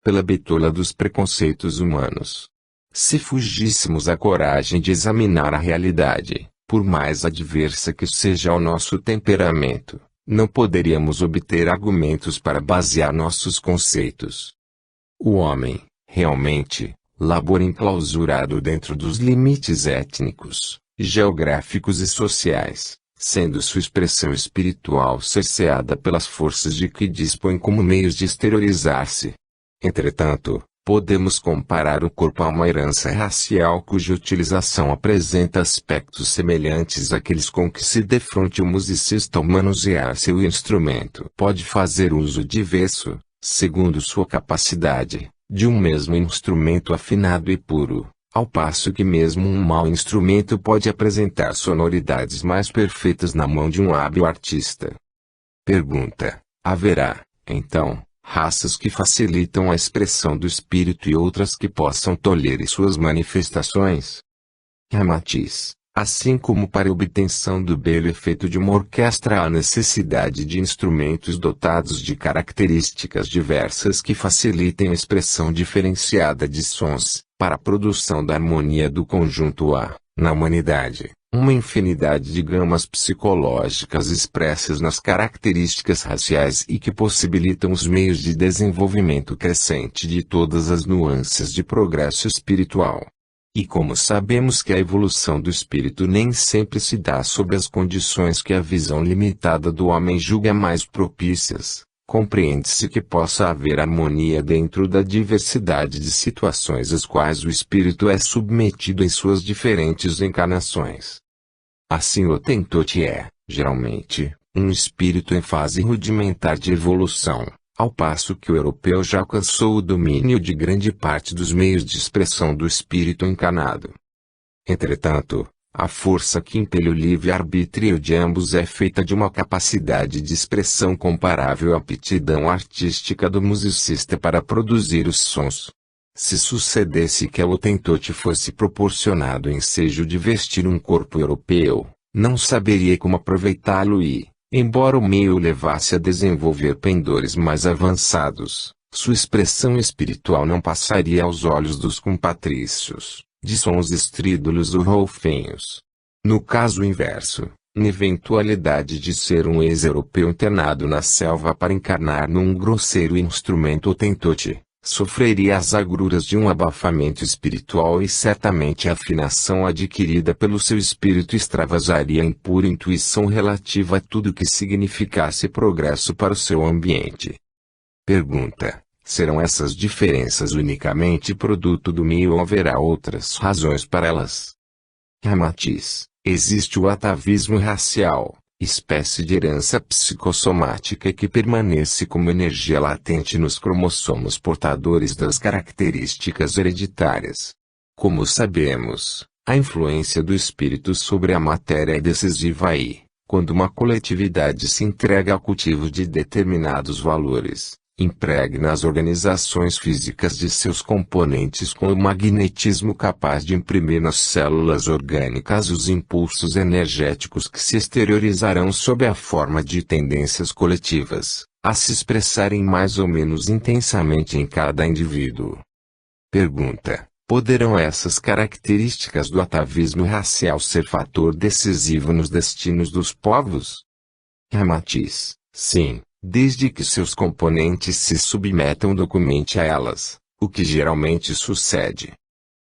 pela bitola dos preconceitos humanos. Se fugíssemos à coragem de examinar a realidade, por mais adversa que seja ao nosso temperamento, não poderíamos obter argumentos para basear nossos conceitos. O homem, realmente, labora enclausurado dentro dos limites étnicos, geográficos e sociais, sendo sua expressão espiritual cerceada pelas forças de que dispõe como meios de exteriorizar-se. Entretanto, podemos comparar o corpo a uma herança racial cuja utilização apresenta aspectos semelhantes àqueles com que se defronte o musicista ao manusear seu instrumento. Pode fazer uso diverso, segundo sua capacidade, de um mesmo instrumento afinado e puro, ao passo que mesmo um mau instrumento pode apresentar sonoridades mais perfeitas na mão de um hábil artista. Pergunta: haverá, então, raças que facilitam a expressão do espírito e outras que possam tolerar suas manifestações? Ramatiz: assim como para a obtenção do belo efeito de uma orquestra há necessidade de instrumentos dotados de características diversas que facilitem a expressão diferenciada de sons, para a produção da harmonia do conjunto há, na humanidade, uma infinidade de gamas psicológicas expressas nas características raciais e que possibilitam os meios de desenvolvimento crescente de todas as nuances de progresso espiritual. E como sabemos que a evolução do espírito nem sempre se dá sob as condições que a visão limitada do homem julga mais propícias, compreende-se que possa haver harmonia dentro da diversidade de situações às quais o espírito é submetido em suas diferentes encarnações. Assim o Hottentot é, geralmente, um espírito em fase rudimentar de evolução, ao passo que o europeu já alcançou o domínio de grande parte dos meios de expressão do espírito encarnado. Entretanto, a força que impele o livre-arbítrio de ambos é feita de uma capacidade de expressão comparável à aptidão artística do musicista para produzir os sons. Se sucedesse que ao Hottentot fosse proporcionado o ensejo de vestir um corpo europeu, não saberia como aproveitá-lo e, embora o meio o levasse a desenvolver pendores mais avançados, sua expressão espiritual não passaria aos olhos dos compatrícios, de sons estrídulos ou roufinhos. No caso inverso, na eventualidade de ser um ex-europeu internado na selva para encarnar num grosseiro instrumento Hottentot, sofreria as agruras de um abafamento espiritual e certamente a afinação adquirida pelo seu espírito extravasaria em pura intuição relativa a tudo que significasse progresso para o seu ambiente. Pergunta: serão essas diferenças unicamente produto do meio ou haverá outras razões para elas? Ramatiz: existe o atavismo racial, espécie de herança psicossomática que permanece como energia latente nos cromossomos portadores das características hereditárias. Como sabemos, a influência do espírito sobre a matéria é decisiva e, quando uma coletividade se entrega ao cultivo de determinados valores, impregna as organizações físicas de seus componentes com o magnetismo capaz de imprimir nas células orgânicas os impulsos energéticos que se exteriorizarão sob a forma de tendências coletivas, a se expressarem mais ou menos intensamente em cada indivíduo. Pergunta: poderão essas características do atavismo racial ser fator decisivo nos destinos dos povos? Ramatiz: sim, desde que seus componentes se submetam documente a elas, o que geralmente sucede.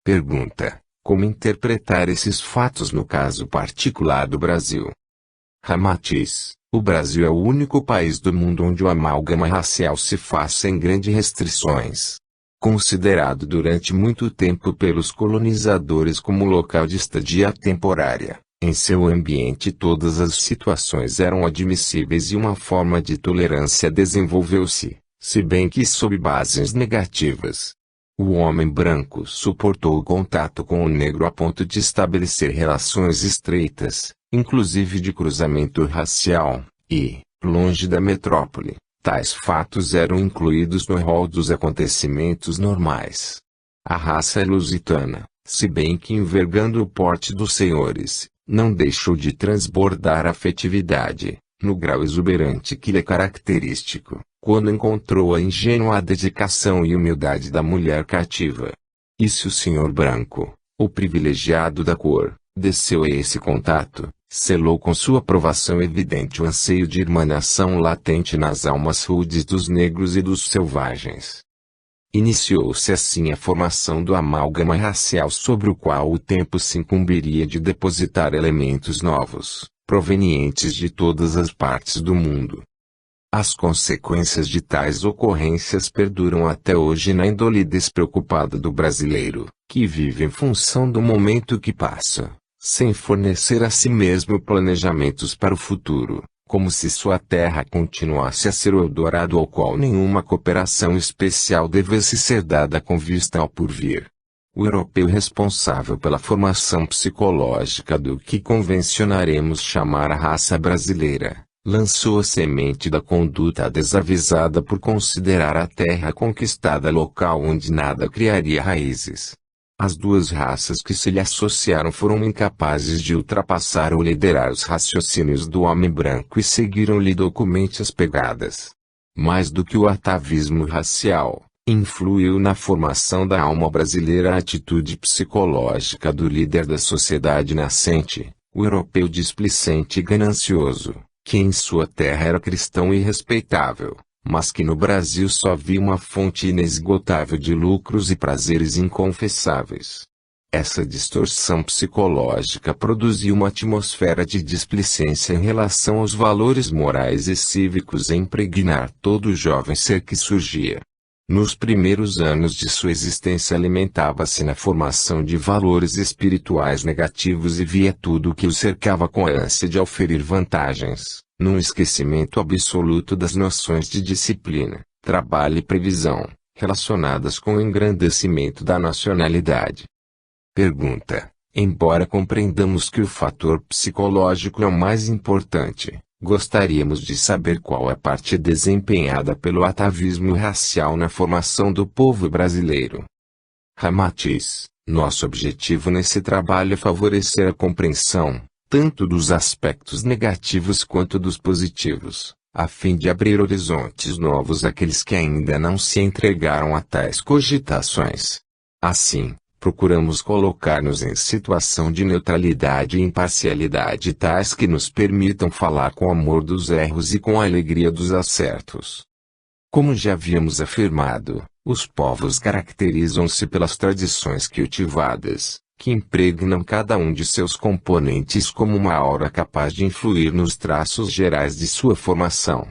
Pergunta: como interpretar esses fatos no caso particular do Brasil? Ramatiz: o Brasil é o único país do mundo onde o amálgama racial se faz sem grandes restrições. Considerado durante muito tempo pelos colonizadores como local de estadia temporária, em seu ambiente todas as situações eram admissíveis e uma forma de tolerância desenvolveu-se, se bem que sob bases negativas. O homem branco suportou o contato com o negro a ponto de estabelecer relações estreitas, inclusive de cruzamento racial, e, longe da metrópole, tais fatos eram incluídos no rol dos acontecimentos normais. A raça lusitana, se bem que envergando o porte dos senhores, não deixou de transbordar afetividade, no grau exuberante que lhe é característico, quando encontrou a ingênua dedicação e humildade da mulher cativa. E se o senhor branco, o privilegiado da cor, desceu a esse contato, selou com sua aprovação evidente o anseio de irmanação latente nas almas rudes dos negros e dos selvagens. Iniciou-se assim a formação do amálgama racial sobre o qual o tempo se incumbiria de depositar elementos novos, provenientes de todas as partes do mundo. As consequências de tais ocorrências perduram até hoje na índole despreocupada do brasileiro, que vive em função do momento que passa, sem fornecer a si mesmo planejamentos para o futuro, como se sua terra continuasse a ser o Eldorado ao qual nenhuma cooperação especial devesse ser dada com vista ao porvir. O europeu responsável pela formação psicológica do que convencionaremos chamar a raça brasileira, lançou a semente da conduta desavisada por considerar a terra conquistada local onde nada criaria raízes. As duas raças que se lhe associaram foram incapazes de ultrapassar ou liderar os raciocínios do homem branco e seguiram-lhe documente as pegadas. Mais do que o atavismo racial, influiu na formação da alma brasileira a atitude psicológica do líder da sociedade nascente, o europeu displicente e ganancioso, que em sua terra era cristão e respeitável, mas que no Brasil só via uma fonte inesgotável de lucros e prazeres inconfessáveis. Essa distorção psicológica produziu uma atmosfera de displicência em relação aos valores morais e cívicos a impregnar todo o jovem ser que surgia. Nos primeiros anos de sua existência alimentava-se na formação de valores espirituais negativos e via tudo o que o cercava com a ânsia de auferir vantagens, num esquecimento absoluto das noções de disciplina, trabalho e previsão, relacionadas com o engrandecimento da nacionalidade. Pergunta: embora compreendamos que o fator psicológico é o mais importante, gostaríamos de saber qual é a parte desempenhada pelo atavismo racial na formação do povo brasileiro. Ramatiz: nosso objetivo nesse trabalho é favorecer a compreensão, tanto dos aspectos negativos quanto dos positivos, a fim de abrir horizontes novos àqueles que ainda não se entregaram a tais cogitações. Assim, procuramos colocar-nos em situação de neutralidade e imparcialidade tais que nos permitam falar com amor dos erros e com alegria dos acertos. Como já havíamos afirmado, os povos caracterizam-se pelas tradições cultivadas, que impregnam cada um de seus componentes como uma aura capaz de influir nos traços gerais de sua formação.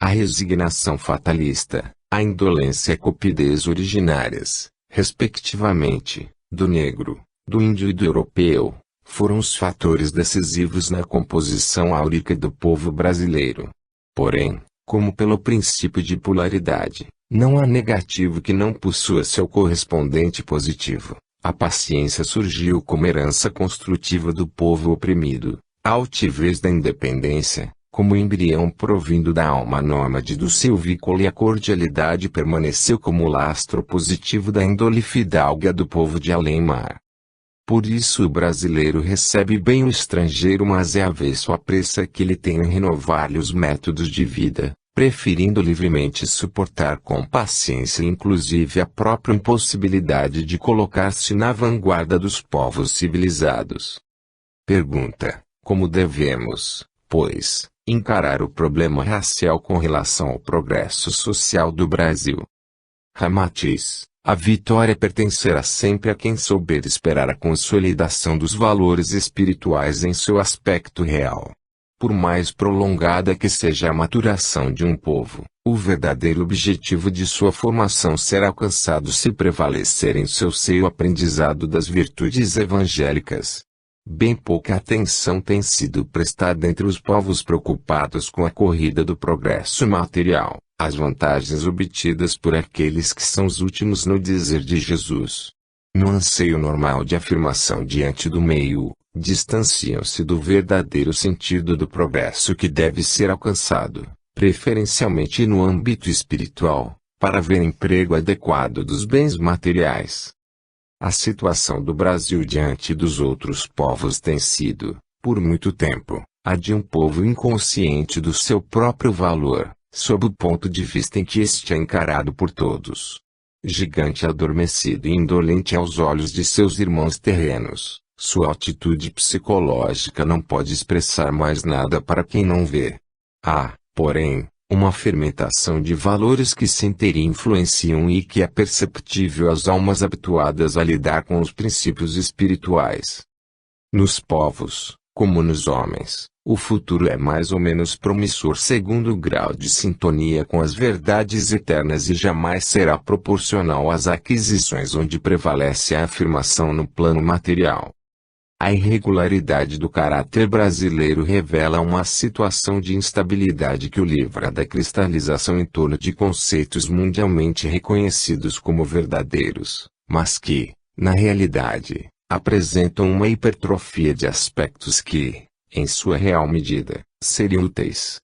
A resignação fatalista, a indolência e a cupidez originárias, respectivamente, do negro, do índio e do europeu, foram os fatores decisivos na composição áurica do povo brasileiro. Porém, como pelo princípio de polaridade, não há negativo que não possua seu correspondente positivo. A paciência surgiu como herança construtiva do povo oprimido, a altivez da independência, como embrião provindo da alma nômade do silvícola, e a cordialidade permaneceu como lastro positivo da índole fidalga do povo de além-mar. Por isso o brasileiro recebe bem o estrangeiro, mas é avesso à pressa que ele tem em renovar-lhe os métodos de vida, preferindo livremente suportar com paciência inclusive a própria impossibilidade de colocar-se na vanguarda dos povos civilizados. Pergunta: como devemos, pois, encarar o problema racial com relação ao progresso social do Brasil? Ramatiz: a vitória pertencerá sempre a quem souber esperar a consolidação dos valores espirituais em seu aspecto real. Por mais prolongada que seja a maturação de um povo, o verdadeiro objetivo de sua formação será alcançado se prevalecer em seu seio o aprendizado das virtudes evangélicas. Bem pouca atenção tem sido prestada entre os povos preocupados com a corrida do progresso material, as vantagens obtidas por aqueles que são os últimos no dizer de Jesus. No anseio normal de afirmação diante do meio, distanciam-se do verdadeiro sentido do progresso que deve ser alcançado, preferencialmente no âmbito espiritual, para ver emprego adequado dos bens materiais. A situação do Brasil diante dos outros povos tem sido, por muito tempo, a de um povo inconsciente do seu próprio valor, sob o ponto de vista em que este é encarado por todos. Gigante adormecido e indolente aos olhos de seus irmãos terrenos, sua atitude psicológica não pode expressar mais nada para quem não vê. Há, porém, uma fermentação de valores que sentem e influenciam e que é perceptível às almas habituadas a lidar com os princípios espirituais. Nos povos, como nos homens, o futuro é mais ou menos promissor segundo o grau de sintonia com as verdades eternas e jamais será proporcional às aquisições onde prevalece a afirmação no plano material. A irregularidade do caráter brasileiro revela uma situação de instabilidade que o livra da cristalização em torno de conceitos mundialmente reconhecidos como verdadeiros, mas que, na realidade, apresentam uma hipertrofia de aspectos que, em sua real medida, seriam úteis.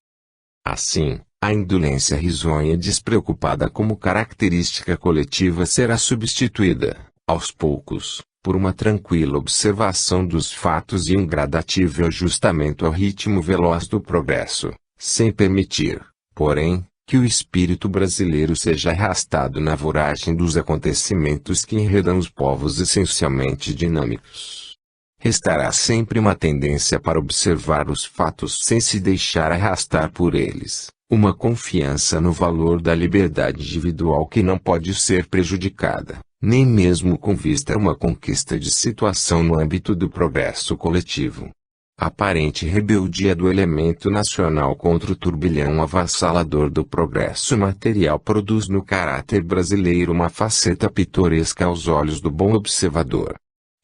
Assim, a indolência risonha e despreocupada como característica coletiva será substituída, aos poucos, por uma tranquila observação dos fatos e um gradativo ajustamento ao ritmo veloz do progresso, sem permitir, porém, que o espírito brasileiro seja arrastado na voragem dos acontecimentos que enredam os povos essencialmente dinâmicos. Restará sempre uma tendência para observar os fatos sem se deixar arrastar por eles, uma confiança no valor da liberdade individual que não pode ser prejudicada, nem mesmo com vista a uma conquista de situação no âmbito do progresso coletivo. A aparente rebeldia do elemento nacional contra o turbilhão avassalador do progresso material produz no caráter brasileiro uma faceta pitoresca aos olhos do bom observador.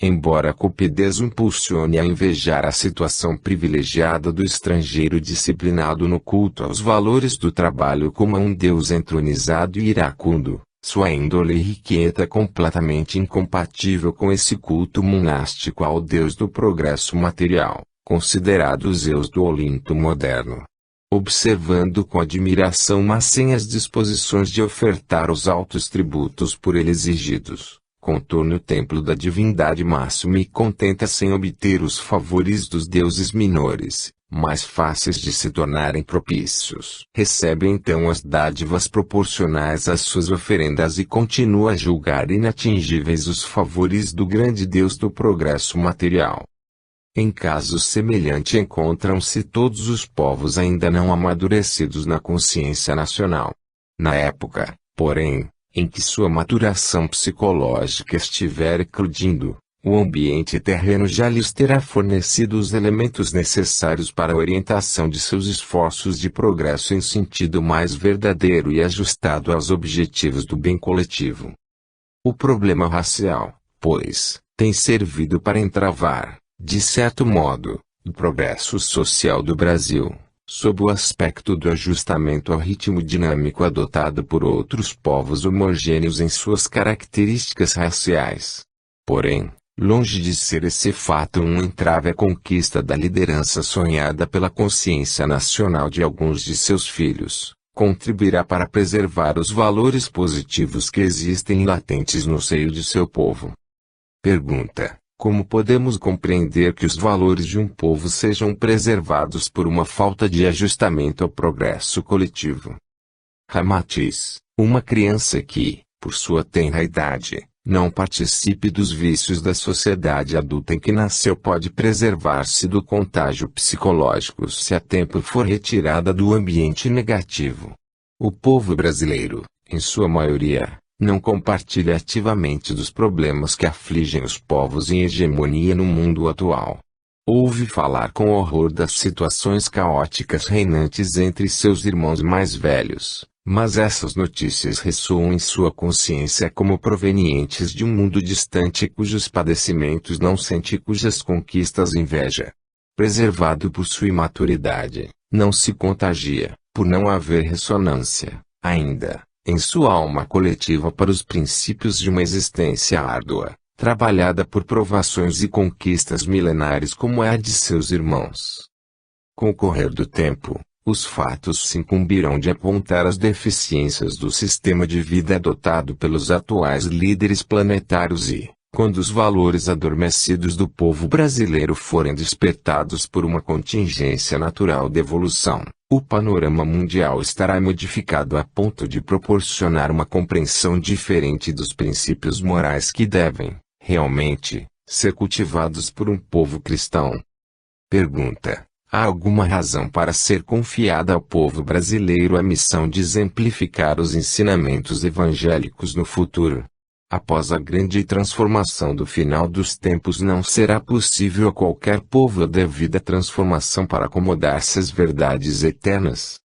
Embora a cupidez o impulsione a invejar a situação privilegiada do estrangeiro disciplinado no culto aos valores do trabalho como a um deus entronizado e iracundo, sua índole irrequieta é completamente incompatível com esse culto monástico ao deus do progresso material, considerado o Zeus do Olimpo moderno. Observando com admiração mas sem as disposições de ofertar os altos tributos por ele exigidos, contorna o templo da divindade máxima e contenta-se em obter os favores dos deuses menores, mais fáceis de se tornarem propícios. Recebe então as dádivas proporcionais às suas oferendas e continua a julgar inatingíveis os favores do grande Deus do progresso material. Em caso semelhante encontram-se todos os povos ainda não amadurecidos na consciência nacional. Na época, porém, em que sua maturação psicológica estiver eclodindo, o ambiente terreno já lhes terá fornecido os elementos necessários para a orientação de seus esforços de progresso em sentido mais verdadeiro e ajustado aos objetivos do bem coletivo. O problema racial, pois, tem servido para entravar, de certo modo, o progresso social do Brasil, sob o aspecto do ajustamento ao ritmo dinâmico adotado por outros povos homogêneos em suas características raciais. Porém, longe de ser esse fato um entrave à conquista da liderança sonhada pela consciência nacional de alguns de seus filhos, contribuirá para preservar os valores positivos que existem latentes no seio de seu povo. Pergunta: como podemos compreender que os valores de um povo sejam preservados por uma falta de ajustamento ao progresso coletivo? Ramatiz: uma criança que, por sua tenra idade, não participe dos vícios da sociedade adulta em que nasceu pode preservar-se do contágio psicológico se a tempo for retirada do ambiente negativo. O povo brasileiro, em sua maioria, não compartilha ativamente dos problemas que afligem os povos em hegemonia no mundo atual. Ouve falar com horror das situações caóticas reinantes entre seus irmãos mais velhos, mas essas notícias ressoam em sua consciência como provenientes de um mundo distante cujos padecimentos não sente e cujas conquistas inveja. Preservado por sua imaturidade, não se contagia, por não haver ressonância, ainda, em sua alma coletiva para os princípios de uma existência árdua, trabalhada por provações e conquistas milenares como é a de seus irmãos. Com o correr do tempo, os fatos se incumbirão de apontar as deficiências do sistema de vida adotado pelos atuais líderes planetários e, Quando os valores adormecidos do povo brasileiro forem despertados por uma contingência natural de evolução, o panorama mundial estará modificado a ponto de proporcionar uma compreensão diferente dos princípios morais que devem, realmente, ser cultivados por um povo cristão. Pergunta: há alguma razão para ser confiada ao povo brasileiro a missão de exemplificar os ensinamentos evangélicos no futuro? Após a grande transformação do final dos tempos, não será possível a qualquer povo a devida transformação para acomodar-se às verdades eternas.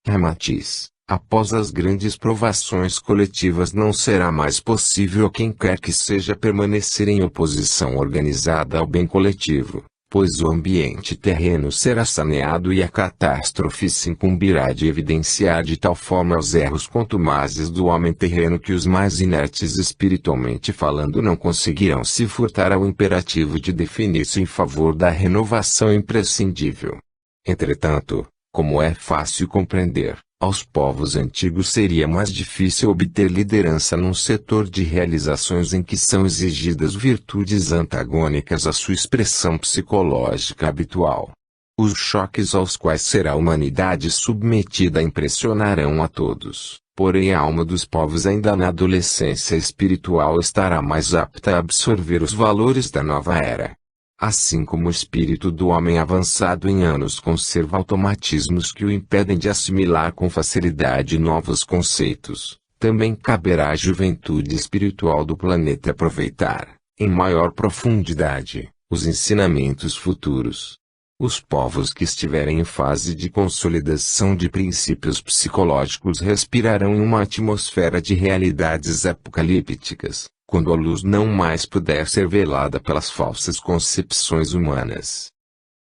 Ramatiz: após as grandes provações coletivas, não será mais possível a quem quer que seja permanecer em oposição organizada ao bem coletivo, pois o ambiente terreno será saneado e a catástrofe se incumbirá de evidenciar de tal forma os erros contumazes do homem terreno que os mais inertes espiritualmente falando não conseguirão se furtar ao imperativo de definir-se em favor da renovação imprescindível. Entretanto, como é fácil compreender, aos povos antigos seria mais difícil obter liderança num setor de realizações em que são exigidas virtudes antagônicas à sua expressão psicológica habitual. Os choques aos quais será a humanidade submetida impressionarão a todos, porém a alma dos povos ainda na adolescência espiritual estará mais apta a absorver os valores da nova era. Assim como o espírito do homem avançado em anos conserva automatismos que o impedem de assimilar com facilidade novos conceitos, também caberá à juventude espiritual do planeta aproveitar, em maior profundidade, os ensinamentos futuros. Os povos que estiverem em fase de consolidação de princípios psicológicos respirarão em uma atmosfera de realidades apocalípticas, quando a luz não mais puder ser velada pelas falsas concepções humanas.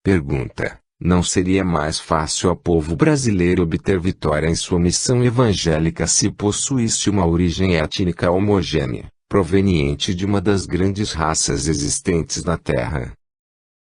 Pergunta: não seria mais fácil ao povo brasileiro obter vitória em sua missão evangélica se possuísse uma origem étnica homogênea, proveniente de uma das grandes raças existentes na Terra?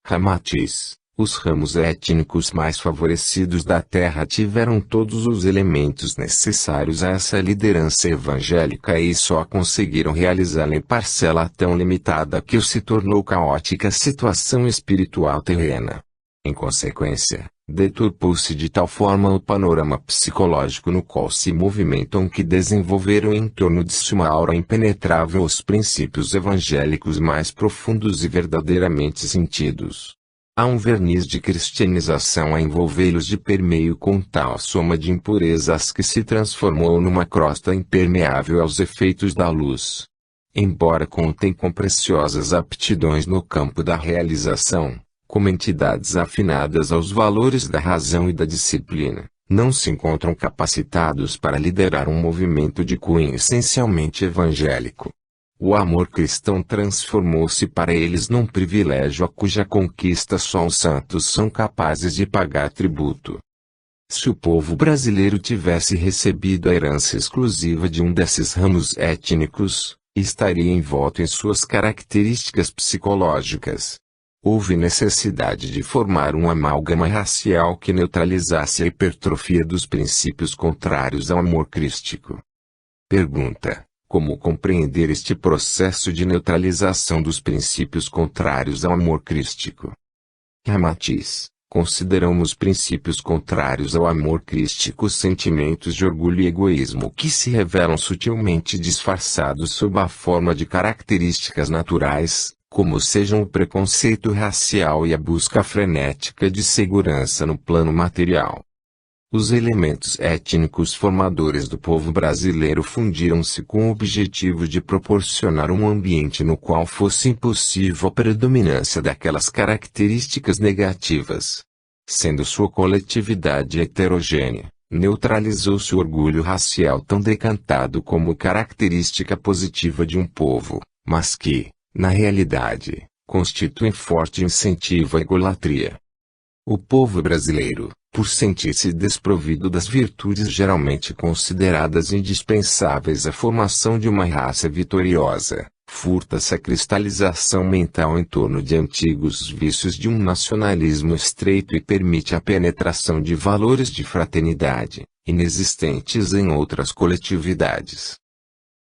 Ramatiz: os ramos étnicos mais favorecidos da Terra tiveram todos os elementos necessários a essa liderança evangélica e só conseguiram realizá-la em parcela tão limitada que se tornou caótica a situação espiritual terrena. Em consequência, deturpou-se de tal forma o panorama psicológico no qual se movimentam que desenvolveram em torno de si uma aura impenetrável os princípios evangélicos mais profundos e verdadeiramente sentidos. Há um verniz de cristianização a envolvê-los de permeio com tal soma de impurezas que se transformou numa crosta impermeável aos efeitos da luz. Embora contem com preciosas aptidões no campo da realização, como entidades afinadas aos valores da razão e da disciplina, não se encontram capacitados para liderar um movimento de cunho essencialmente evangélico. O amor cristão transformou-se para eles num privilégio a cuja conquista só os santos são capazes de pagar tributo. Se o povo brasileiro tivesse recebido a herança exclusiva de um desses ramos étnicos, estaria envolto em suas características psicológicas. Houve necessidade de formar um amálgama racial que neutralizasse a hipertrofia dos princípios contrários ao amor crístico. Pergunta: como compreender este processo de neutralização dos princípios contrários ao amor crístico? Ramatiz: consideramos princípios contrários ao amor crístico sentimentos de orgulho e egoísmo que se revelam sutilmente disfarçados sob a forma de características naturais, como sejam o preconceito racial e a busca frenética de segurança no plano material. Os elementos étnicos formadores do povo brasileiro fundiram-se com o objetivo de proporcionar um ambiente no qual fosse impossível a predominância daquelas características negativas. Sendo sua coletividade heterogênea, neutralizou-se o orgulho racial tão decantado como característica positiva de um povo, mas que, na realidade, constitui forte incentivo à egolatria. O povo brasileiro, por sentir-se desprovido das virtudes geralmente consideradas indispensáveis à formação de uma raça vitoriosa, furta-se a cristalização mental em torno de antigos vícios de um nacionalismo estreito e permite a penetração de valores de fraternidade, inexistentes em outras coletividades.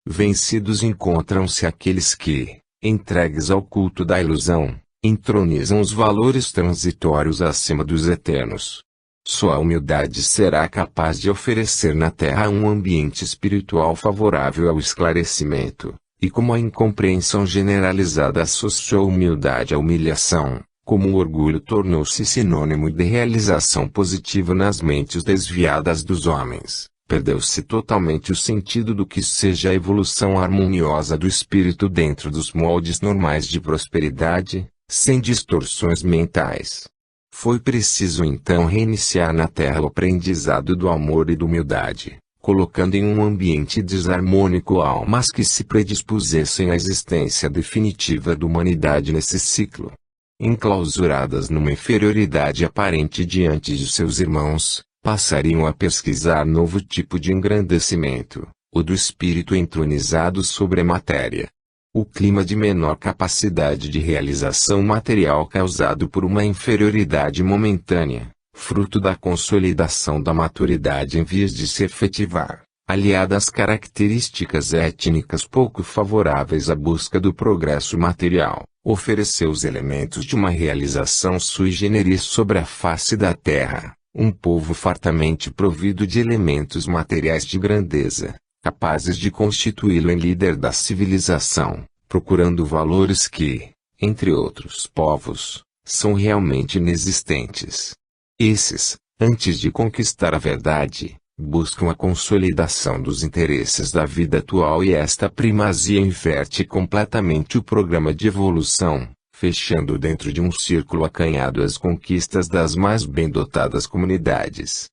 Vencidos encontram-se aqueles que, entregues ao culto da ilusão, entronizam os valores transitórios acima dos eternos. Só a humildade será capaz de oferecer na Terra um ambiente espiritual favorável ao esclarecimento, e como a incompreensão generalizada associou humildade à humilhação, como o orgulho tornou-se sinônimo de realização positiva nas mentes desviadas dos homens, perdeu-se totalmente o sentido do que seja a evolução harmoniosa do espírito dentro dos moldes normais de prosperidade, sem distorções mentais. Foi preciso então reiniciar na Terra o aprendizado do amor e da humildade, colocando em um ambiente desarmônico almas que se predispusessem à existência definitiva da humanidade nesse ciclo. Enclausuradas numa inferioridade aparente diante de seus irmãos, passariam a pesquisar novo tipo de engrandecimento, o do espírito entronizado sobre a matéria. O clima de menor capacidade de realização material causado por uma inferioridade momentânea, fruto da consolidação da maturidade em vias de se efetivar, aliada às características étnicas pouco favoráveis à busca do progresso material, ofereceu os elementos de uma realização sui generis sobre a face da terra, um povo fartamente provido de elementos materiais de grandeza, capazes de constituí-lo em líder da civilização, procurando valores que, entre outros povos, são realmente inexistentes. Esses, antes de conquistar a verdade, buscam a consolidação dos interesses da vida atual e esta primazia inverte completamente o programa de evolução, fechando dentro de um círculo acanhado as conquistas das mais bem dotadas comunidades.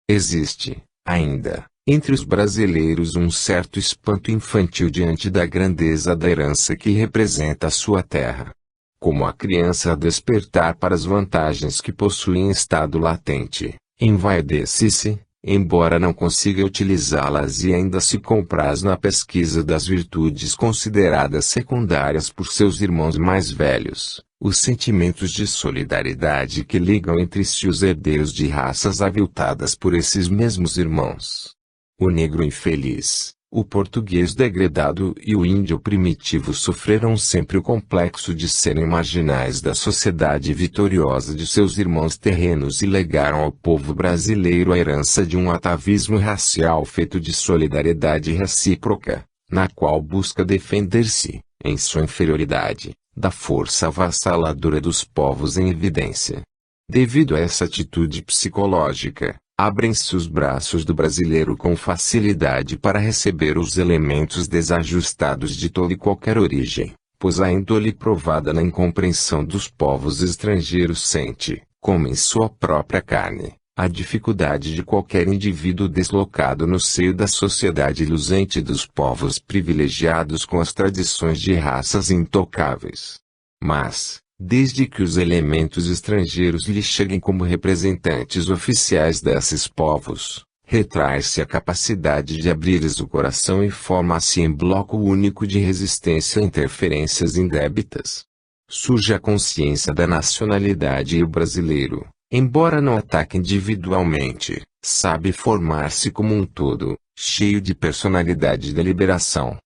Existe, ainda, entre os brasileiros um certo espanto infantil diante da grandeza da herança que representa a sua terra. Como a criança a despertar para as vantagens que possui em estado latente, envaidece-se, embora não consiga utilizá-las e ainda se compraz na pesquisa das virtudes consideradas secundárias por seus irmãos mais velhos, os sentimentos de solidariedade que ligam entre si os herdeiros de raças aviltadas por esses mesmos irmãos. O negro infeliz, o português degradado e o índio primitivo sofreram sempre o complexo de serem marginais da sociedade vitoriosa de seus irmãos terrenos e legaram ao povo brasileiro a herança de um atavismo racial feito de solidariedade recíproca, na qual busca defender-se, em sua inferioridade, da força avassaladora dos povos em evidência. Devido a essa atitude psicológica, abrem-se os braços do brasileiro com facilidade para receber os elementos desajustados de toda e qualquer origem, pois a índole provada na incompreensão dos povos estrangeiros sente, como em sua própria carne, a dificuldade de qualquer indivíduo deslocado no seio da sociedade luzente dos povos privilegiados com as tradições de raças intocáveis. Mas, desde que os elementos estrangeiros lhe cheguem como representantes oficiais desses povos, retrai-se a capacidade de abrir-lhes o coração e forma-se em bloco único de resistência a interferências indébitas. Surge a consciência da nacionalidade e o brasileiro, embora não ataque individualmente, sabe formar-se como um todo, cheio de personalidade e deliberação.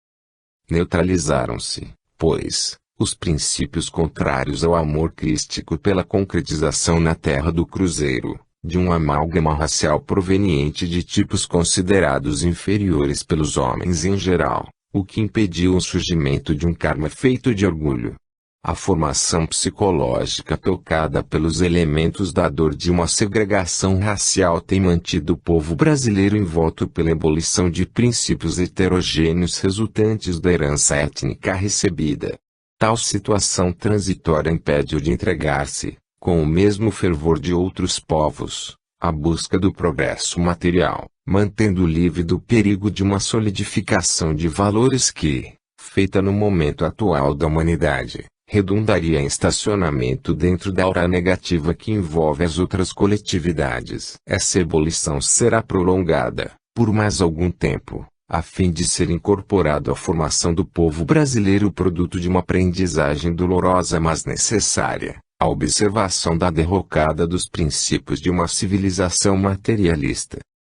Neutralizaram-se, pois, os princípios contrários ao amor crístico pela concretização na terra do cruzeiro, de um amálgama racial proveniente de tipos considerados inferiores pelos homens em geral, o que impediu o surgimento de um karma feito de orgulho. A formação psicológica tocada pelos elementos da dor de uma segregação racial tem mantido o povo brasileiro envolto pela ebulição de princípios heterogêneos resultantes da herança étnica recebida. Tal situação transitória impede-o de entregar-se, com o mesmo fervor de outros povos, à busca do progresso material, mantendo livre do perigo de uma solidificação de valores que, feita no momento atual da humanidade, redundaria em estacionamento dentro da aura negativa que envolve as outras coletividades. Essa ebulição será prolongada, por mais algum tempo, a fim de ser incorporado à formação do povo brasileiro produto de uma aprendizagem dolorosa mas necessária, a observação da derrocada dos princípios de uma civilização materialista.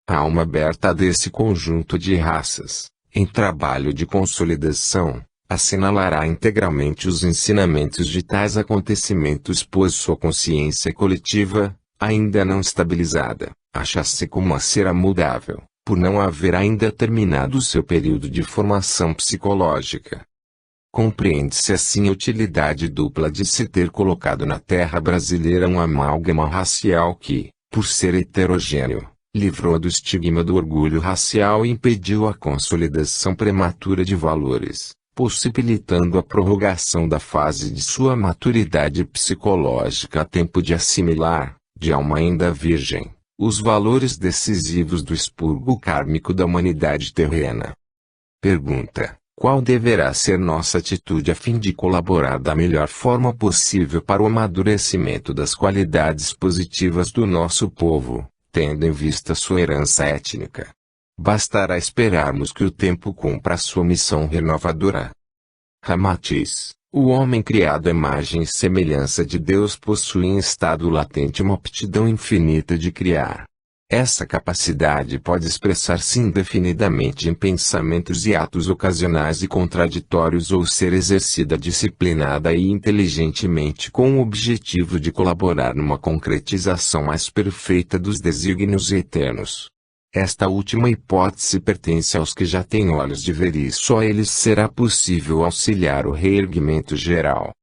A alma aberta desse conjunto de raças, em trabalho de consolidação, assinalará integralmente os ensinamentos de tais acontecimentos, pois sua consciência coletiva, ainda não estabilizada, acha-se como uma cera moldável, por não haver ainda terminado seu período de formação psicológica. Compreende-se assim a utilidade dupla de se ter colocado na terra brasileira um amálgama racial que, por ser heterogêneo, livrou do estigma do orgulho racial e impediu a consolidação prematura de valores, possibilitando a prorrogação da fase de sua maturidade psicológica a tempo de assimilar, de alma ainda virgem, os valores decisivos do expurgo kármico da humanidade terrena. Pergunta: qual deverá ser nossa atitude a fim de colaborar da melhor forma possível para o amadurecimento das qualidades positivas do nosso povo, tendo em vista sua herança étnica? Bastará esperarmos que o tempo cumpra a sua missão renovadora. Ramatiz: o homem criado à imagem e semelhança de Deus possui em estado latente uma aptidão infinita de criar. Essa capacidade pode expressar-se indefinidamente em pensamentos e atos ocasionais e contraditórios ou ser exercida disciplinada e inteligentemente com o objetivo de colaborar numa concretização mais perfeita dos desígnios eternos. Esta última hipótese pertence aos que já têm olhos de ver e só a eles será possível auxiliar o reerguimento geral.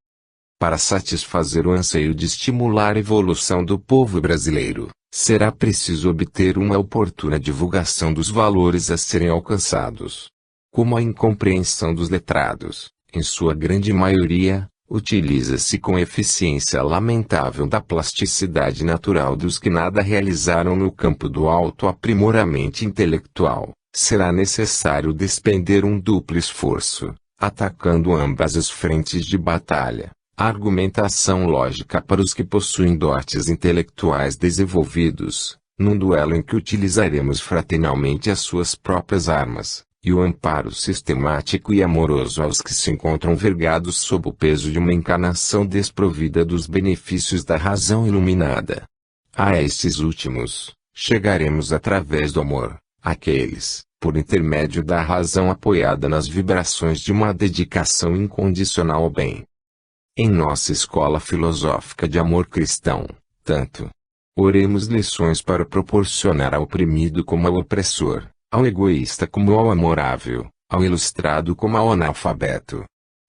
Para satisfazer o anseio de estimular a evolução do povo brasileiro, será preciso obter uma oportuna divulgação dos valores a serem alcançados. Como a incompreensão dos letrados, em sua grande maioria, utiliza-se com eficiência lamentável da plasticidade natural dos que nada realizaram no campo do autoaprimoramento intelectual, será necessário despender um duplo esforço, atacando ambas as frentes de batalha. A argumentação lógica para os que possuem dotes intelectuais desenvolvidos, num duelo em que utilizaremos fraternalmente as suas próprias armas, e o amparo sistemático e amoroso aos que se encontram vergados sob o peso de uma encarnação desprovida dos benefícios da razão iluminada. A estes últimos, chegaremos através do amor, àqueles, por intermédio da razão apoiada nas vibrações de uma dedicação incondicional ao bem. Em nossa escola filosófica de amor cristão, tanto oremos lições para proporcionar ao oprimido como ao opressor, ao egoísta como ao amorável, ao ilustrado como ao analfabeto.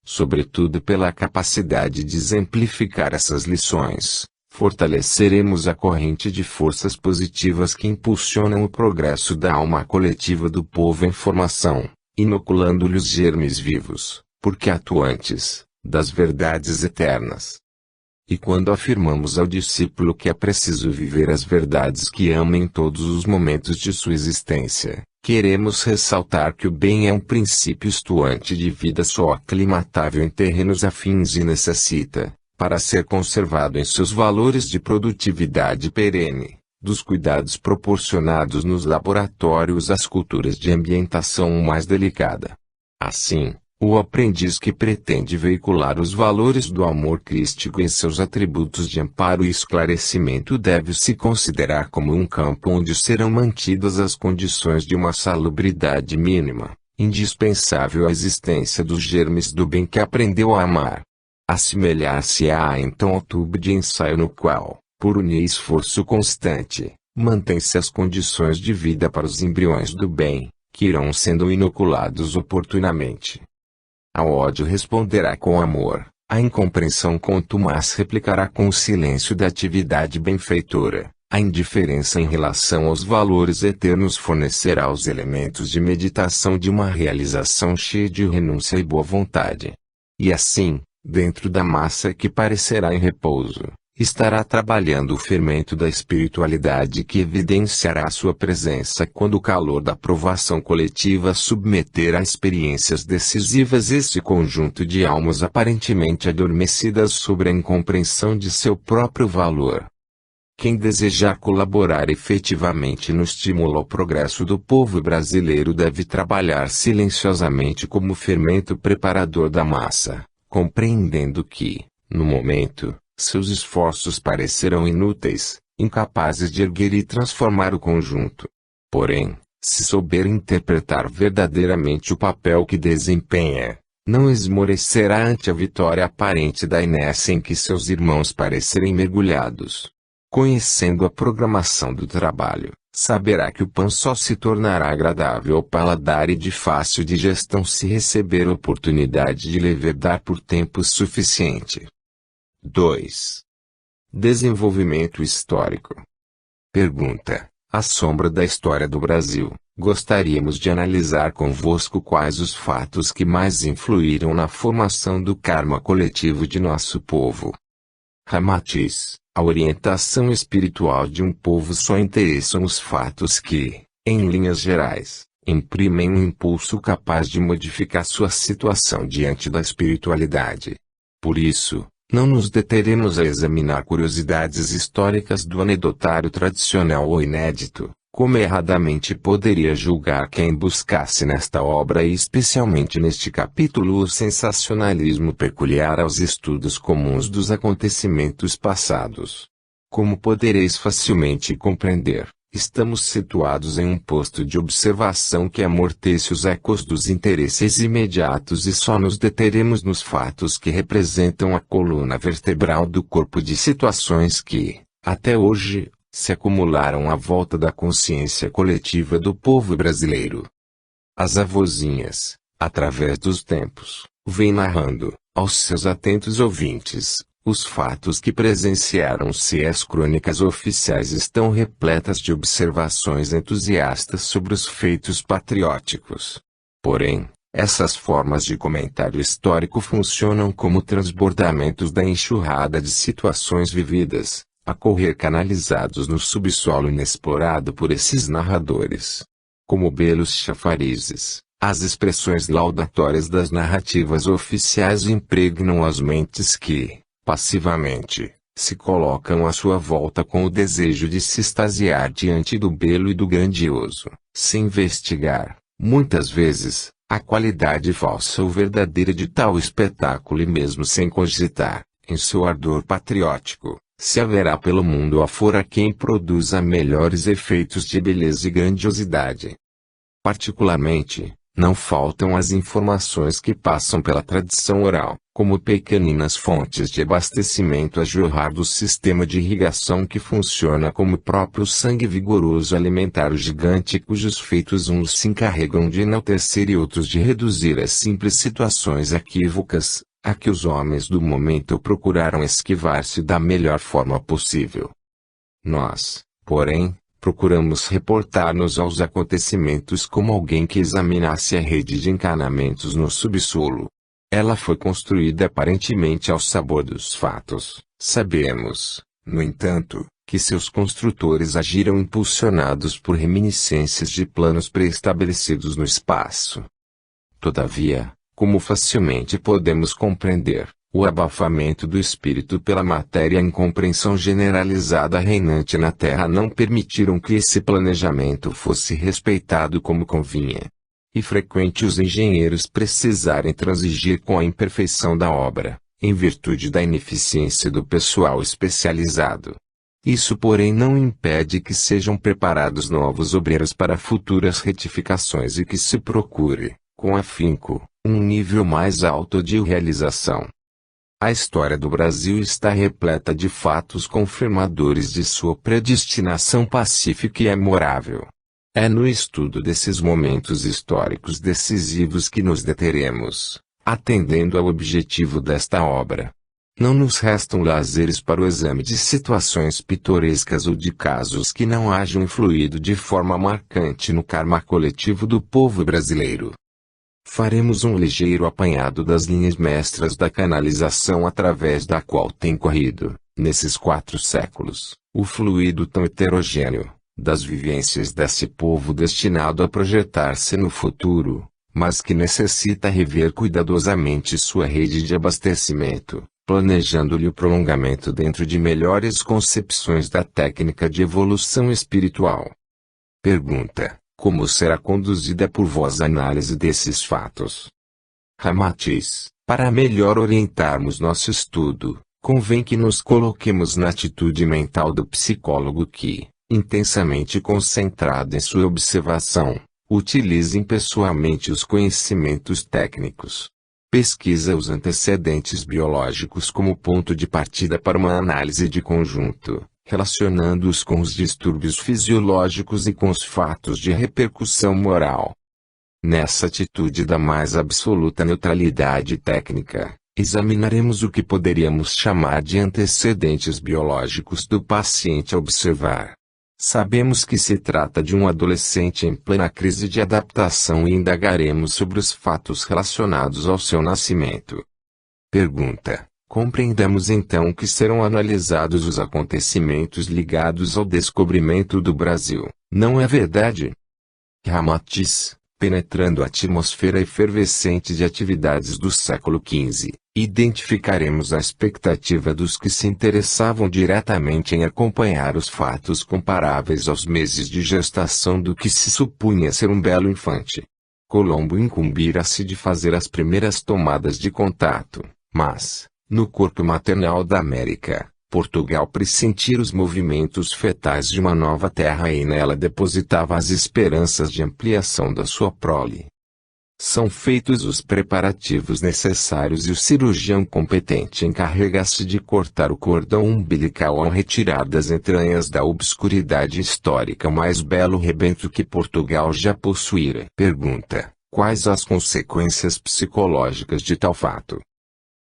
Sobretudo pela capacidade de exemplificar essas lições, fortaleceremos a corrente de forças positivas que impulsionam o progresso da alma coletiva do povo em formação, inoculando-lhe os germes vivos, porque atuantes, das verdades eternas. E quando afirmamos ao discípulo que é preciso viver as verdades que ama em todos os momentos de sua existência, queremos ressaltar que o bem é um princípio estuante de vida só aclimatável em terrenos afins e necessita, para ser conservado em seus valores de produtividade perene, dos cuidados proporcionados nos laboratórios às culturas de ambientação mais delicada. Assim, o aprendiz que pretende veicular os valores do amor crístico em seus atributos de amparo e esclarecimento deve se considerar como um campo onde serão mantidas as condições de uma salubridade mínima, indispensável à existência dos germes do bem que aprendeu a amar. Assemelhar-se-á então ao tubo de ensaio no qual, por unir esforço constante, mantém-se as condições de vida para os embriões do bem, que irão sendo inoculados oportunamente. Ao ódio responderá com amor, a incompreensão contumaz replicará com o silêncio da atividade benfeitora, a indiferença em relação aos valores eternos fornecerá os elementos de meditação de uma realização cheia de renúncia e boa vontade. E assim, dentro da massa que parecerá em repouso, estará trabalhando o fermento da espiritualidade que evidenciará sua presença quando o calor da provação coletiva submeter a experiências decisivas esse conjunto de almas aparentemente adormecidas sobre a incompreensão de seu próprio valor. Quem desejar colaborar efetivamente no estímulo ao progresso do povo brasileiro deve trabalhar silenciosamente como fermento preparador da massa, compreendendo que, no momento, seus esforços parecerão inúteis, incapazes de erguer e transformar o conjunto. Porém, se souber interpretar verdadeiramente o papel que desempenha, não esmorecerá ante a vitória aparente da inércia em que seus irmãos parecerem mergulhados. Conhecendo a programação do trabalho, saberá que o pão só se tornará agradável ao paladar e de fácil digestão se receber oportunidade de levedar por tempo suficiente. 2. Desenvolvimento histórico. Pergunta: à sombra da história do Brasil, gostaríamos de analisar convosco quais os fatos que mais influíram na formação do karma coletivo de nosso povo. Ramatiz: a orientação espiritual de um povo só interessam os fatos que, em linhas gerais, imprimem um impulso capaz de modificar sua situação diante da espiritualidade. Por isso, não nos deteremos a examinar curiosidades históricas do anedotário tradicional ou inédito, como erradamente poderia julgar quem buscasse nesta obra e especialmente neste capítulo o sensacionalismo peculiar aos estudos comuns dos acontecimentos passados. Como podereis facilmente compreender, estamos situados em um posto de observação que amortece os ecos dos interesses imediatos e só nos deteremos nos fatos que representam a coluna vertebral do corpo de situações que, até hoje, se acumularam à volta da consciência coletiva do povo brasileiro. As avózinhas, através dos tempos, vêm narrando, aos seus atentos ouvintes, os fatos que presenciaram se as crônicas oficiais estão repletas de observações entusiastas sobre os feitos patrióticos. Porém, essas formas de comentário histórico funcionam como transbordamentos da enxurrada de situações vividas, a correr canalizados no subsolo inexplorado por esses narradores. Como belos chafarizes, as expressões laudatórias das narrativas oficiais impregnam as mentes que, passivamente, se colocam à sua volta com o desejo de se extasiar diante do belo e do grandioso, sem investigar, muitas vezes, a qualidade falsa ou verdadeira de tal espetáculo e mesmo sem cogitar, em seu ardor patriótico, se haverá pelo mundo afora quem produza melhores efeitos de beleza e grandiosidade. Particularmente, não faltam as informações que passam pela tradição oral, como pequeninas fontes de abastecimento a jorrar do sistema de irrigação que funciona como o próprio sangue vigoroso alimentar o gigante cujos feitos uns se encarregam de enaltecer e outros de reduzir as simples situações equívocas, a que os homens do momento procuraram esquivar-se da melhor forma possível. Nós, porém, procuramos reportar-nos aos acontecimentos como alguém que examinasse a rede de encanamentos no subsolo. Ela foi construída aparentemente ao sabor dos fatos. Sabemos, no entanto, que seus construtores agiram impulsionados por reminiscências de planos pré-estabelecidos no espaço. Todavia, como facilmente podemos compreender, o abafamento do espírito pela matéria e a incompreensão generalizada reinante na Terra não permitiram que esse planejamento fosse respeitado como convinha. E frequente os engenheiros precisarem transigir com a imperfeição da obra, em virtude da ineficiência do pessoal especializado. Isso porém não impede que sejam preparados novos obreiros para futuras retificações e que se procure, com afinco, um nível mais alto de realização. A história do Brasil está repleta de fatos confirmadores de sua predestinação pacífica e memorável. É no estudo desses momentos históricos decisivos que nos deteremos, atendendo ao objetivo desta obra. Não nos restam lazeres para o exame de situações pitorescas ou de casos que não hajam influído de forma marcante no karma coletivo do povo brasileiro. Faremos um ligeiro apanhado das linhas mestras da canalização através da qual tem corrido, nesses 4 séculos, o fluido tão heterogêneo, das vivências desse povo destinado a projetar-se no futuro, mas que necessita rever cuidadosamente sua rede de abastecimento, planejando-lhe o prolongamento dentro de melhores concepções da técnica de evolução espiritual. Pergunta: como será conduzida por vós a análise desses fatos? Ramatiz: para melhor orientarmos nosso estudo, convém que nos coloquemos na atitude mental do psicólogo que, intensamente concentrado em sua observação, utilize impessoalmente os conhecimentos técnicos. Pesquisa os antecedentes biológicos como ponto de partida para uma análise de conjunto, relacionando-os com os distúrbios fisiológicos e com os fatos de repercussão moral. Nessa atitude da mais absoluta neutralidade técnica, examinaremos o que poderíamos chamar de antecedentes biológicos do paciente a observar. Sabemos que se trata de um adolescente em plena crise de adaptação e indagaremos sobre os fatos relacionados ao seu nascimento. Pergunta: compreendemos então que serão analisados os acontecimentos ligados ao descobrimento do Brasil, não é verdade? Ramatiz: penetrando a atmosfera efervescente de atividades do século XV, identificaremos a expectativa dos que se interessavam diretamente em acompanhar os fatos comparáveis aos meses de gestação do que se supunha ser um belo infante. Colombo incumbira-se de fazer as primeiras tomadas de contato, mas, no corpo maternal da América, Portugal pressentia os movimentos fetais de uma nova terra e nela depositava as esperanças de ampliação da sua prole. São feitos os preparativos necessários e o cirurgião competente encarrega-se de cortar o cordão umbilical ao retirar das entranhas da obscuridade histórica o mais belo rebento que Portugal já possuíra. Pergunta: quais as consequências psicológicas de tal fato?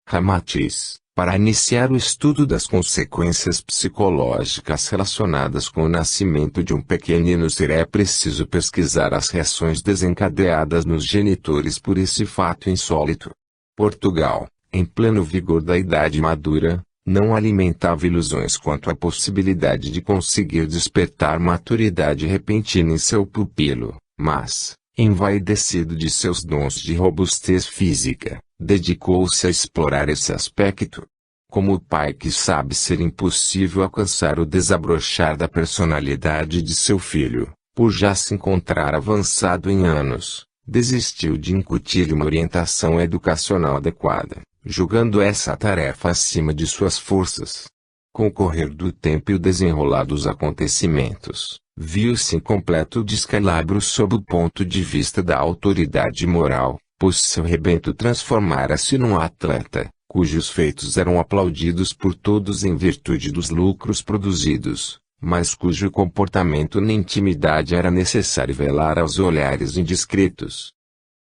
Ramatiz: para iniciar o estudo das consequências psicológicas relacionadas com o nascimento de um pequenino será preciso pesquisar as reações desencadeadas nos genitores por esse fato insólito. Portugal, em pleno vigor da idade madura, não alimentava ilusões quanto à possibilidade de conseguir despertar maturidade repentina em seu pupilo, mas, envaidecido de seus dons de robustez física, dedicou-se a explorar esse aspecto. Como o pai que sabe ser impossível alcançar o desabrochar da personalidade de seu filho, por já se encontrar avançado em anos, desistiu de incutir-lhe uma orientação educacional adequada, julgando essa tarefa acima de suas forças. Com o correr do tempo e o desenrolar dos acontecimentos, viu-se em completo descalabro sob o ponto de vista da autoridade moral, pois seu rebento transformara-se num atleta, cujos feitos eram aplaudidos por todos em virtude dos lucros produzidos, mas cujo comportamento na intimidade era necessário velar aos olhares indiscretos.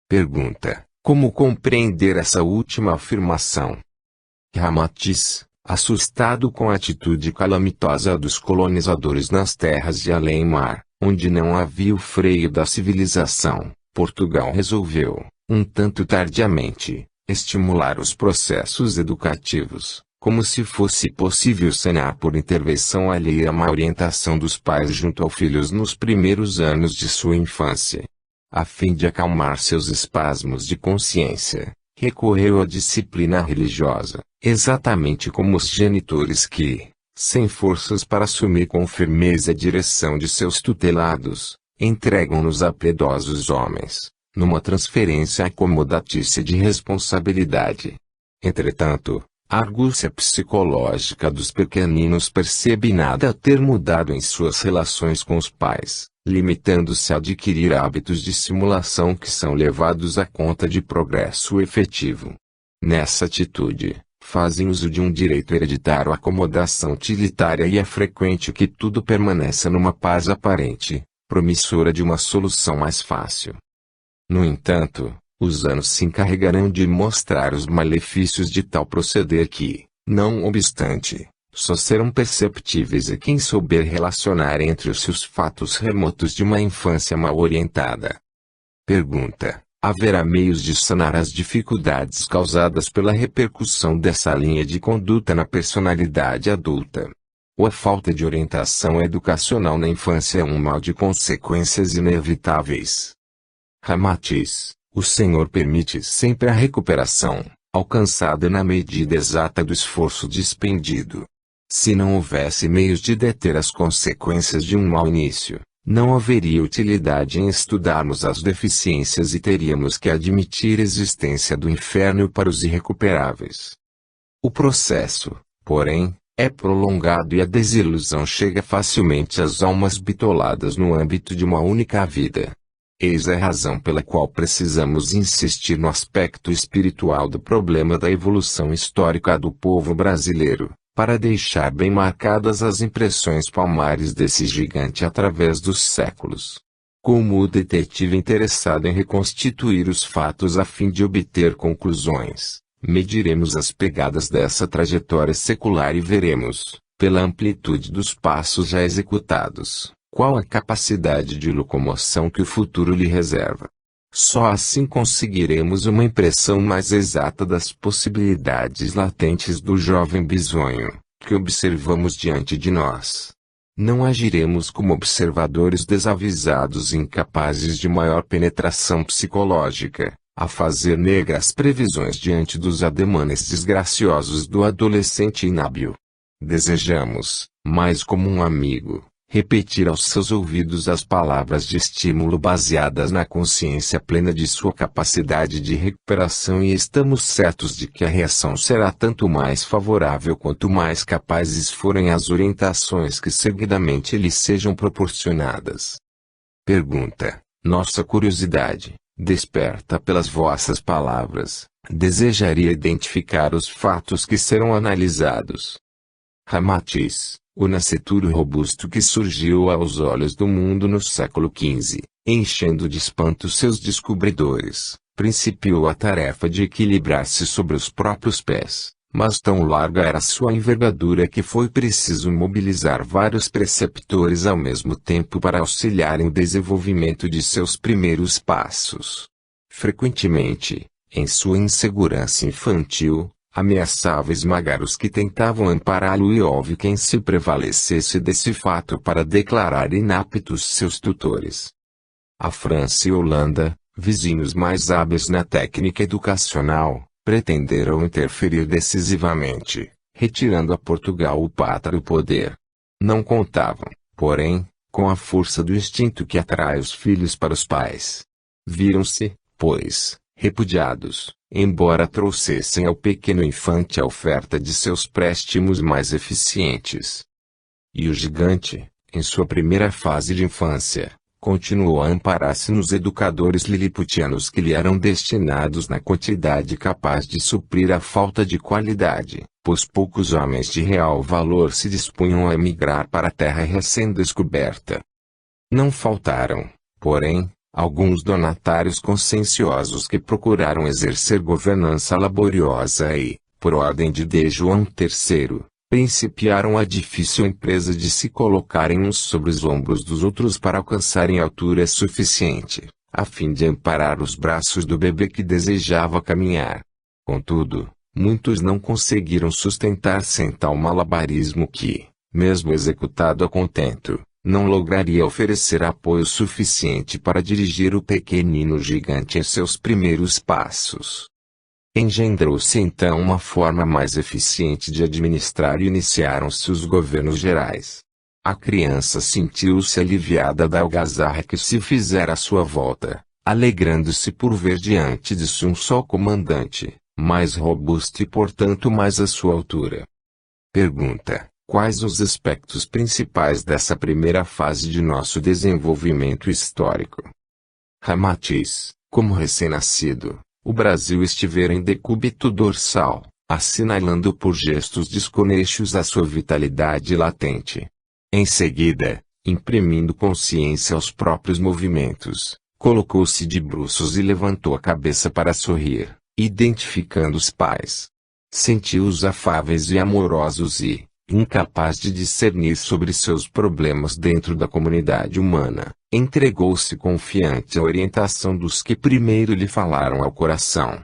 Pergunta: como compreender essa última afirmação? Ramatiz: assustado com a atitude calamitosa dos colonizadores nas terras de além-mar, onde não havia o freio da civilização, Portugal resolveu, um tanto tardiamente, estimular os processos educativos, como se fosse possível sanar por intervenção alheia a má orientação dos pais junto aos filhos nos primeiros anos de sua infância. A fim de acalmar seus espasmos de consciência, recorreu à disciplina religiosa, exatamente como os genitores que, sem forças para assumir com firmeza a direção de seus tutelados, entregam-nos a piedosos homens, numa transferência acomodatícia de responsabilidade. Entretanto, a argúcia psicológica dos pequeninos percebe nada a ter mudado em suas relações com os pais, limitando-se a adquirir hábitos de simulação que são levados à conta de progresso efetivo. Nessa atitude, fazem uso de um direito hereditário à acomodação utilitária e é frequente que tudo permaneça numa paz aparente, promissora de uma solução mais fácil. No entanto, os anos se encarregarão de mostrar os malefícios de tal proceder que, não obstante, só serão perceptíveis a quem souber relacionar entre os seus fatos remotos de uma infância mal orientada. Pergunta: haverá meios de sanar as dificuldades causadas pela repercussão dessa linha de conduta na personalidade adulta? Ou a falta de orientação educacional na infância é um mal de consequências inevitáveis? Ramatiz: o Senhor permite sempre a recuperação, alcançada na medida exata do esforço dispendido. Se não houvesse meios de deter as consequências de um mau início, não haveria utilidade em estudarmos as deficiências e teríamos que admitir a existência do inferno para os irrecuperáveis. O processo, porém, é prolongado e a desilusão chega facilmente às almas bitoladas no âmbito de uma única vida. Eis a razão pela qual precisamos insistir no aspecto espiritual do problema da evolução histórica do povo brasileiro, para deixar bem marcadas as impressões palmares desse gigante através dos séculos. Como o detetive interessado em reconstituir os fatos a fim de obter conclusões, mediremos as pegadas dessa trajetória secular e veremos, pela amplitude dos passos já executados, qual a capacidade de locomoção que o futuro lhe reserva. Só assim conseguiremos uma impressão mais exata das possibilidades latentes do jovem bisonho, que observamos diante de nós. Não agiremos como observadores desavisados e incapazes de maior penetração psicológica, a fazer negras previsões diante dos ademanes desgraciosos do adolescente inábil. Desejamos, mais como um amigo, repetir aos seus ouvidos as palavras de estímulo baseadas na consciência plena de sua capacidade de recuperação e estamos certos de que a reação será tanto mais favorável quanto mais capazes forem as orientações que seguidamente lhe sejam proporcionadas. Pergunta: nossa curiosidade, desperta pelas vossas palavras, desejaria identificar os fatos que serão analisados. Ramatiz: o nascituro robusto que surgiu aos olhos do mundo no século XV, enchendo de espanto seus descobridores, principiou a tarefa de equilibrar-se sobre os próprios pés, mas tão larga era sua envergadura que foi preciso mobilizar vários preceptores ao mesmo tempo para auxiliarem o desenvolvimento de seus primeiros passos. Frequentemente, em sua insegurança infantil, ameaçava esmagar os que tentavam ampará-lo e houve quem se prevalecesse desse fato para declarar inaptos seus tutores. A França e a Holanda, vizinhos mais hábeis na técnica educacional, pretenderam interferir decisivamente, retirando a Portugal o pátrio poder. Não contavam, porém, com a força do instinto que atrai os filhos para os pais. Viram-se, pois, repudiados, embora trouxessem ao pequeno infante a oferta de seus préstimos mais eficientes. E o gigante, em sua primeira fase de infância, continuou a amparar-se nos educadores liliputianos que lhe eram destinados na quantidade capaz de suprir a falta de qualidade, pois poucos homens de real valor se dispunham a emigrar para a terra recém-descoberta. Não faltaram, porém, alguns donatários conscienciosos que procuraram exercer governança laboriosa e, por ordem de D. João III, principiaram a difícil empresa de se colocarem uns sobre os ombros dos outros para alcançarem altura suficiente, a fim de amparar os braços do bebê que desejava caminhar. Contudo, muitos não conseguiram sustentar-se em tal malabarismo que, mesmo executado a contento, não lograria oferecer apoio suficiente para dirigir o pequenino gigante em seus primeiros passos. Engendrou-se então uma forma mais eficiente de administrar e iniciaram-se os governos gerais. A criança sentiu-se aliviada da algazarra que se fizera à sua volta, alegrando-se por ver diante de si um só comandante, mais robusto e portanto mais à sua altura. Pergunta: quais os aspectos principais dessa primeira fase de nosso desenvolvimento histórico? Ramatiz: como recém-nascido, o Brasil estivera em decúbito dorsal, assinalando por gestos desconexos a sua vitalidade latente. Em seguida, imprimindo consciência aos próprios movimentos, colocou-se de bruços e levantou a cabeça para sorrir, identificando os pais. Sentiu-os afáveis e amorosos e, incapaz de discernir sobre seus problemas dentro da comunidade humana, entregou-se confiante à orientação dos que primeiro lhe falaram ao coração.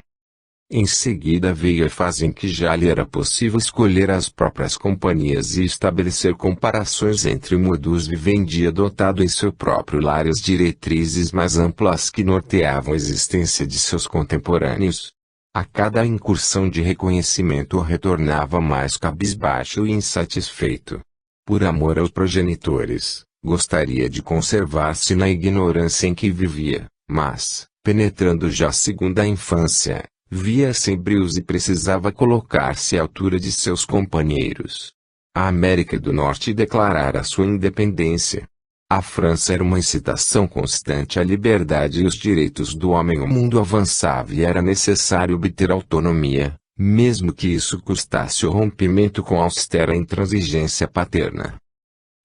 Em seguida veio a fase em que já lhe era possível escolher as próprias companhias e estabelecer comparações entre modus vivendi adotado em seu próprio lar e as diretrizes mais amplas que norteavam a existência de seus contemporâneos. A cada incursão de reconhecimento retornava mais cabisbaixo e insatisfeito. Por amor aos progenitores, gostaria de conservar-se na ignorância em que vivia, mas, penetrando já a segunda infância, via-se em brios e precisava colocar-se à altura de seus companheiros. A América do Norte declarara sua independência. A França era uma incitação constante à liberdade e os direitos do homem. O mundo avançava e era necessário obter autonomia, mesmo que isso custasse o rompimento com a austera intransigência paterna.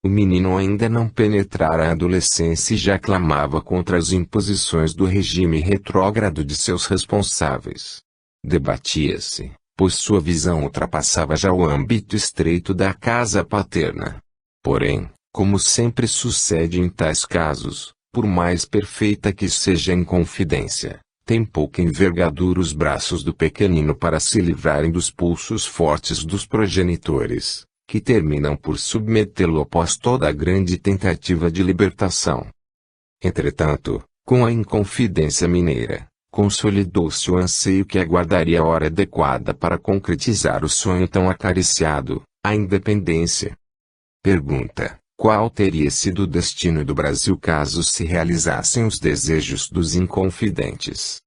O menino ainda não penetrara a adolescência e já clamava contra as imposições do regime retrógrado de seus responsáveis. Debatia-se, pois sua visão ultrapassava já o âmbito estreito da casa paterna. Porém, como sempre sucede em tais casos, por mais perfeita que seja a inconfidência, tem pouca envergadura os braços do pequenino para se livrarem dos pulsos fortes dos progenitores, que terminam por submetê-lo após toda a grande tentativa de libertação. Entretanto, com a inconfidência mineira, consolidou-se o anseio que aguardaria a hora adequada para concretizar o sonho tão acariciado, a independência. Pergunta: qual teria sido o destino do Brasil caso se realizassem os desejos dos inconfidentes?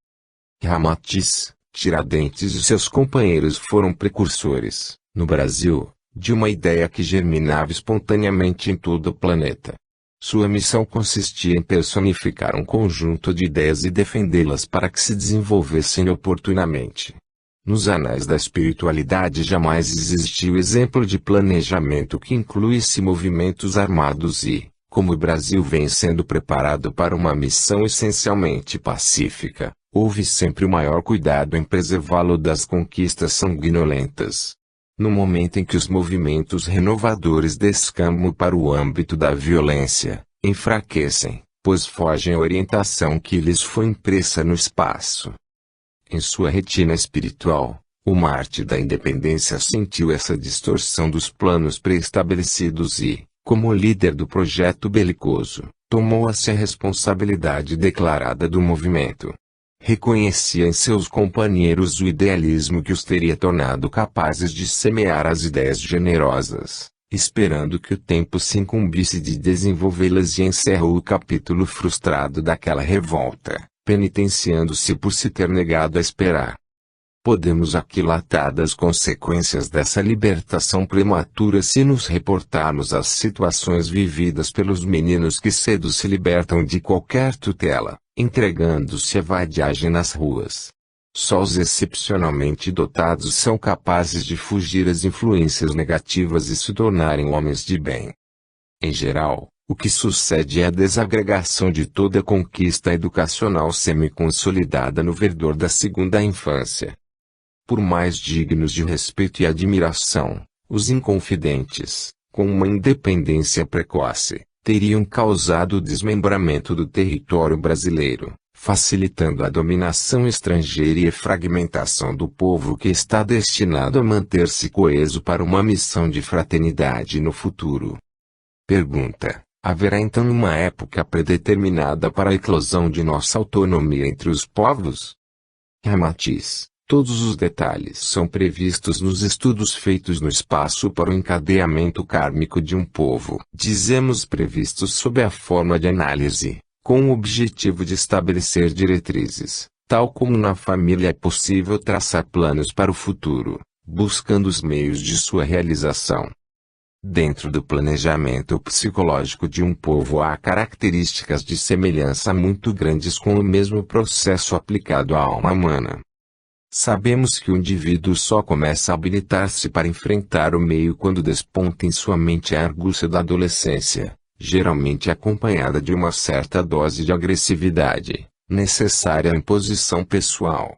Ramatiz, Tiradentes e seus companheiros foram precursores, no Brasil, de uma ideia que germinava espontaneamente em todo o planeta. Sua missão consistia em personificar um conjunto de ideias e defendê-las para que se desenvolvessem oportunamente. Nos anais da espiritualidade jamais existiu exemplo de planejamento que incluísse movimentos armados e, como o Brasil vem sendo preparado para uma missão essencialmente pacífica, houve sempre o maior cuidado em preservá-lo das conquistas sanguinolentas. No momento em que os movimentos renovadores descambam para o âmbito da violência, enfraquecem, pois fogem à orientação que lhes foi impressa no espaço. Em sua retina espiritual, o mártir da independência sentiu essa distorção dos planos pré-estabelecidos e, como líder do projeto belicoso, tomou-se a responsabilidade declarada do movimento. Reconhecia em seus companheiros o idealismo que os teria tornado capazes de semear as ideias generosas, esperando que o tempo se incumbisse de desenvolvê-las, e encerrou o capítulo frustrado daquela revolta, penitenciando-se por se ter negado a esperar. Podemos aquilatar das consequências dessa libertação prematura se nos reportarmos às situações vividas pelos meninos que cedo se libertam de qualquer tutela, entregando-se à vadiagem nas ruas. Só os excepcionalmente dotados são capazes de fugir às influências negativas e se tornarem homens de bem. Em geral, o que sucede é a desagregação de toda a conquista educacional semi-consolidada no verdor da segunda infância. Por mais dignos de respeito e admiração, os inconfidentes, com uma independência precoce, teriam causado o desmembramento do território brasileiro, facilitando a dominação estrangeira e a fragmentação do povo que está destinado a manter-se coeso para uma missão de fraternidade no futuro. Pergunta: haverá então uma época predeterminada para a eclosão de nossa autonomia entre os povos? Ramatiz: todos os detalhes são previstos nos estudos feitos no espaço para o encadeamento kármico de um povo. Dizemos previstos sob a forma de análise, com o objetivo de estabelecer diretrizes. Tal como na família é possível traçar planos para o futuro, buscando os meios de sua realização. Dentro do planejamento psicológico de um povo há características de semelhança muito grandes com o mesmo processo aplicado à alma humana. Sabemos que o indivíduo só começa a habilitar-se para enfrentar o meio quando desponta em sua mente a argúcia da adolescência, geralmente acompanhada de uma certa dose de agressividade, necessária à imposição pessoal.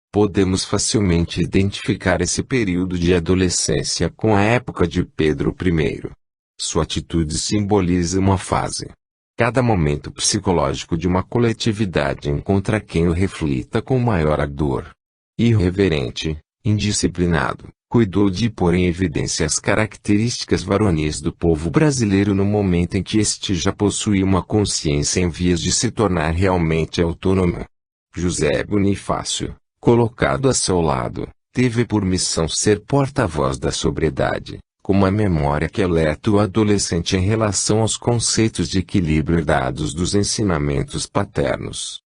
Podemos facilmente identificar esse período de adolescência com a época de Pedro I. Sua atitude simboliza uma fase. Cada momento psicológico de uma coletividade encontra quem o reflita com maior ardor. Irreverente, indisciplinado, cuidou de pôr em evidência as características varonis do povo brasileiro no momento em que este já possuía uma consciência em vias de se tornar realmente autônoma. José Bonifácio, colocado a seu lado, teve por missão ser porta-voz da sobriedade, com uma memória que alerta o adolescente em relação aos conceitos de equilíbrio herdados dos ensinamentos paternos.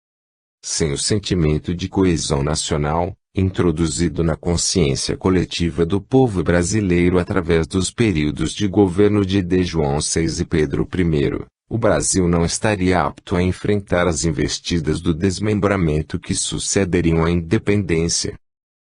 Sem o sentimento de coesão nacional, introduzido na consciência coletiva do povo brasileiro através dos períodos de governo de D. João VI e Pedro I, o Brasil não estaria apto a enfrentar as investidas do desmembramento que sucederiam à independência.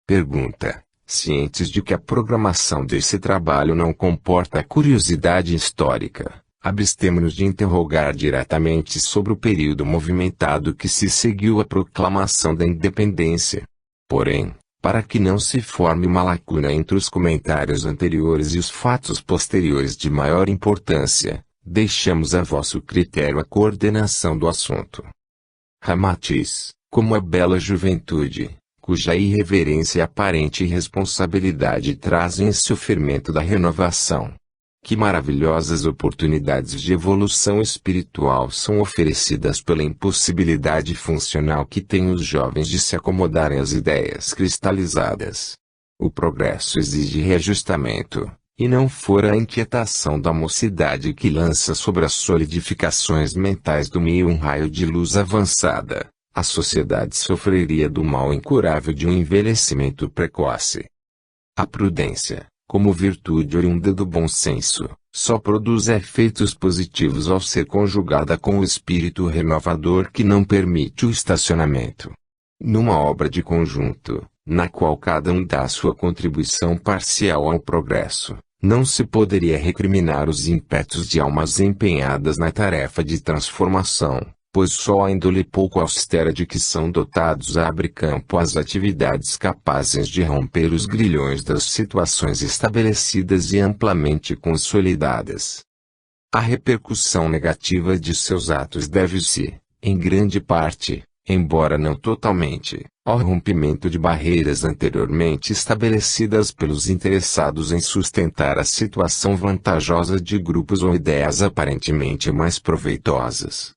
Pergunta: cientes de que a programação desse trabalho não comporta curiosidade histórica, abstemos-nos de interrogar diretamente sobre o período movimentado que se seguiu à proclamação da independência. Porém, para que não se forme uma lacuna entre os comentários anteriores e os fatos posteriores de maior importância, deixamos a vosso critério a coordenação do assunto. Ramatiz, como a bela juventude, cuja irreverência e aparente irresponsabilidade trazem esse o fermento da renovação. Que maravilhosas oportunidades de evolução espiritual são oferecidas pela impossibilidade funcional que têm os jovens de se acomodarem às ideias cristalizadas. O progresso exige reajustamento, e não fora a inquietação da mocidade que lança sobre as solidificações mentais do meio um raio de luz avançada, a sociedade sofreria do mal incurável de um envelhecimento precoce. A prudência, como virtude oriunda do bom senso, só produz efeitos positivos ao ser conjugada com o espírito renovador que não permite o estacionamento. Numa obra de conjunto, na qual cada um dá sua contribuição parcial ao progresso, não se poderia recriminar os ímpetos de almas empenhadas na tarefa de transformação, pois só a índole pouco austera de que são dotados abre campo às atividades capazes de romper os grilhões das situações estabelecidas e amplamente consolidadas. A repercussão negativa de seus atos deve-se, em grande parte, embora não totalmente, ao rompimento de barreiras anteriormente estabelecidas pelos interessados em sustentar a situação vantajosa de grupos ou ideias aparentemente mais proveitosas.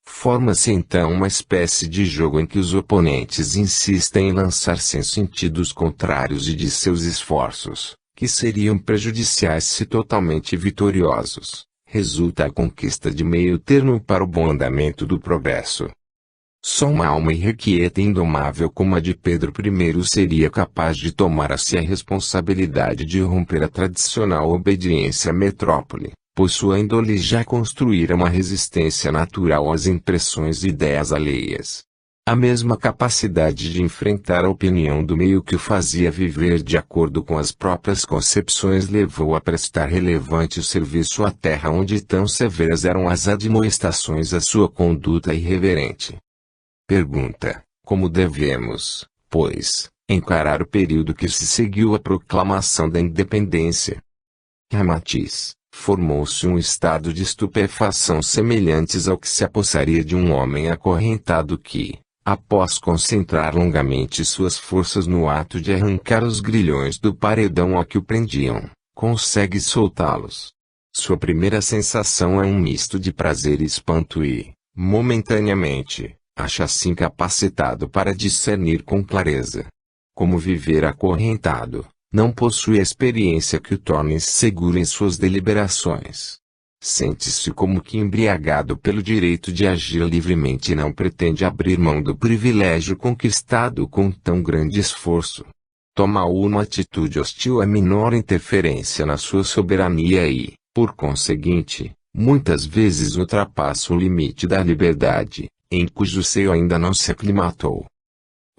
Forma-se então uma espécie de jogo em que os oponentes insistem em lançar-se em sentidos contrários e de seus esforços, que seriam prejudiciais se totalmente vitoriosos, resulta a conquista de meio termo para o bom andamento do progresso. Só uma alma irrequieta e indomável como a de Pedro I seria capaz de tomar a si a responsabilidade de romper a tradicional obediência à metrópole, pois sua índole já construíra uma resistência natural às impressões e ideias alheias. A mesma capacidade de enfrentar a opinião do meio que o fazia viver de acordo com as próprias concepções levou a prestar relevante serviço à terra onde tão severas eram as admoestações à sua conduta irreverente. Pergunta: como devemos, pois, encarar o período que se seguiu à proclamação da independência? Ramatiz: formou-se um estado de estupefação semelhantes ao que se apossaria de um homem acorrentado que, após concentrar longamente suas forças no ato de arrancar os grilhões do paredão a que o prendiam, consegue soltá-los. Sua primeira sensação é um misto de prazer e espanto e, momentaneamente, acha-se incapacitado para discernir com clareza. Como viver acorrentado, não possui a experiência que o torne seguro em suas deliberações. Sente-se como que embriagado pelo direito de agir livremente e não pretende abrir mão do privilégio conquistado com tão grande esforço. Toma uma atitude hostil à menor interferência na sua soberania e, por conseguinte, muitas vezes ultrapassa o limite da liberdade, em cujo seio ainda não se aclimatou.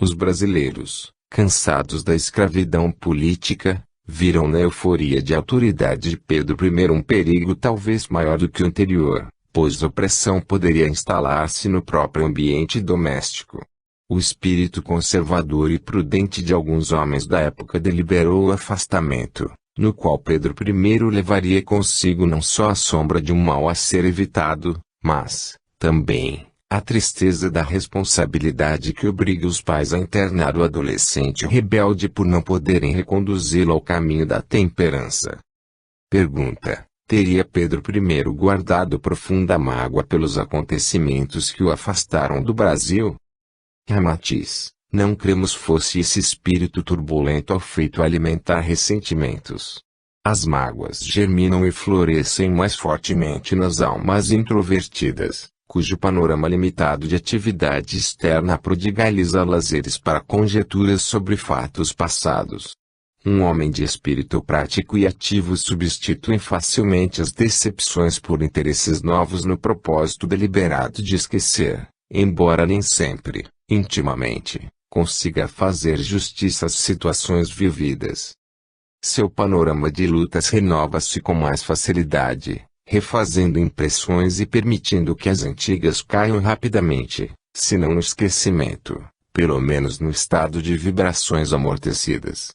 Os brasileiros, cansados da escravidão política, viram na euforia de autoridade de Pedro I um perigo talvez maior do que o anterior, pois a opressão poderia instalar-se no próprio ambiente doméstico. O espírito conservador e prudente de alguns homens da época deliberou o afastamento, no qual Pedro I levaria consigo não só a sombra de um mal a ser evitado, mas, também, a tristeza da responsabilidade que obriga os pais a internar o adolescente rebelde por não poderem reconduzi-lo ao caminho da temperança. Pergunta: teria Pedro I guardado profunda mágoa pelos acontecimentos que o afastaram do Brasil? Ramatiz: não cremos fosse esse espírito turbulento afeito a alimentar ressentimentos. As mágoas germinam e florescem mais fortemente nas almas introvertidas, cujo panorama limitado de atividade externa prodigaliza lazeres para conjecturas sobre fatos passados. Um homem de espírito prático e ativo substitui facilmente as decepções por interesses novos no propósito deliberado de esquecer, embora nem sempre, intimamente, consiga fazer justiça às situações vividas. Seu panorama de lutas renova-se com mais facilidade, refazendo impressões e permitindo que as antigas caiam rapidamente, se não no esquecimento, pelo menos no estado de vibrações amortecidas.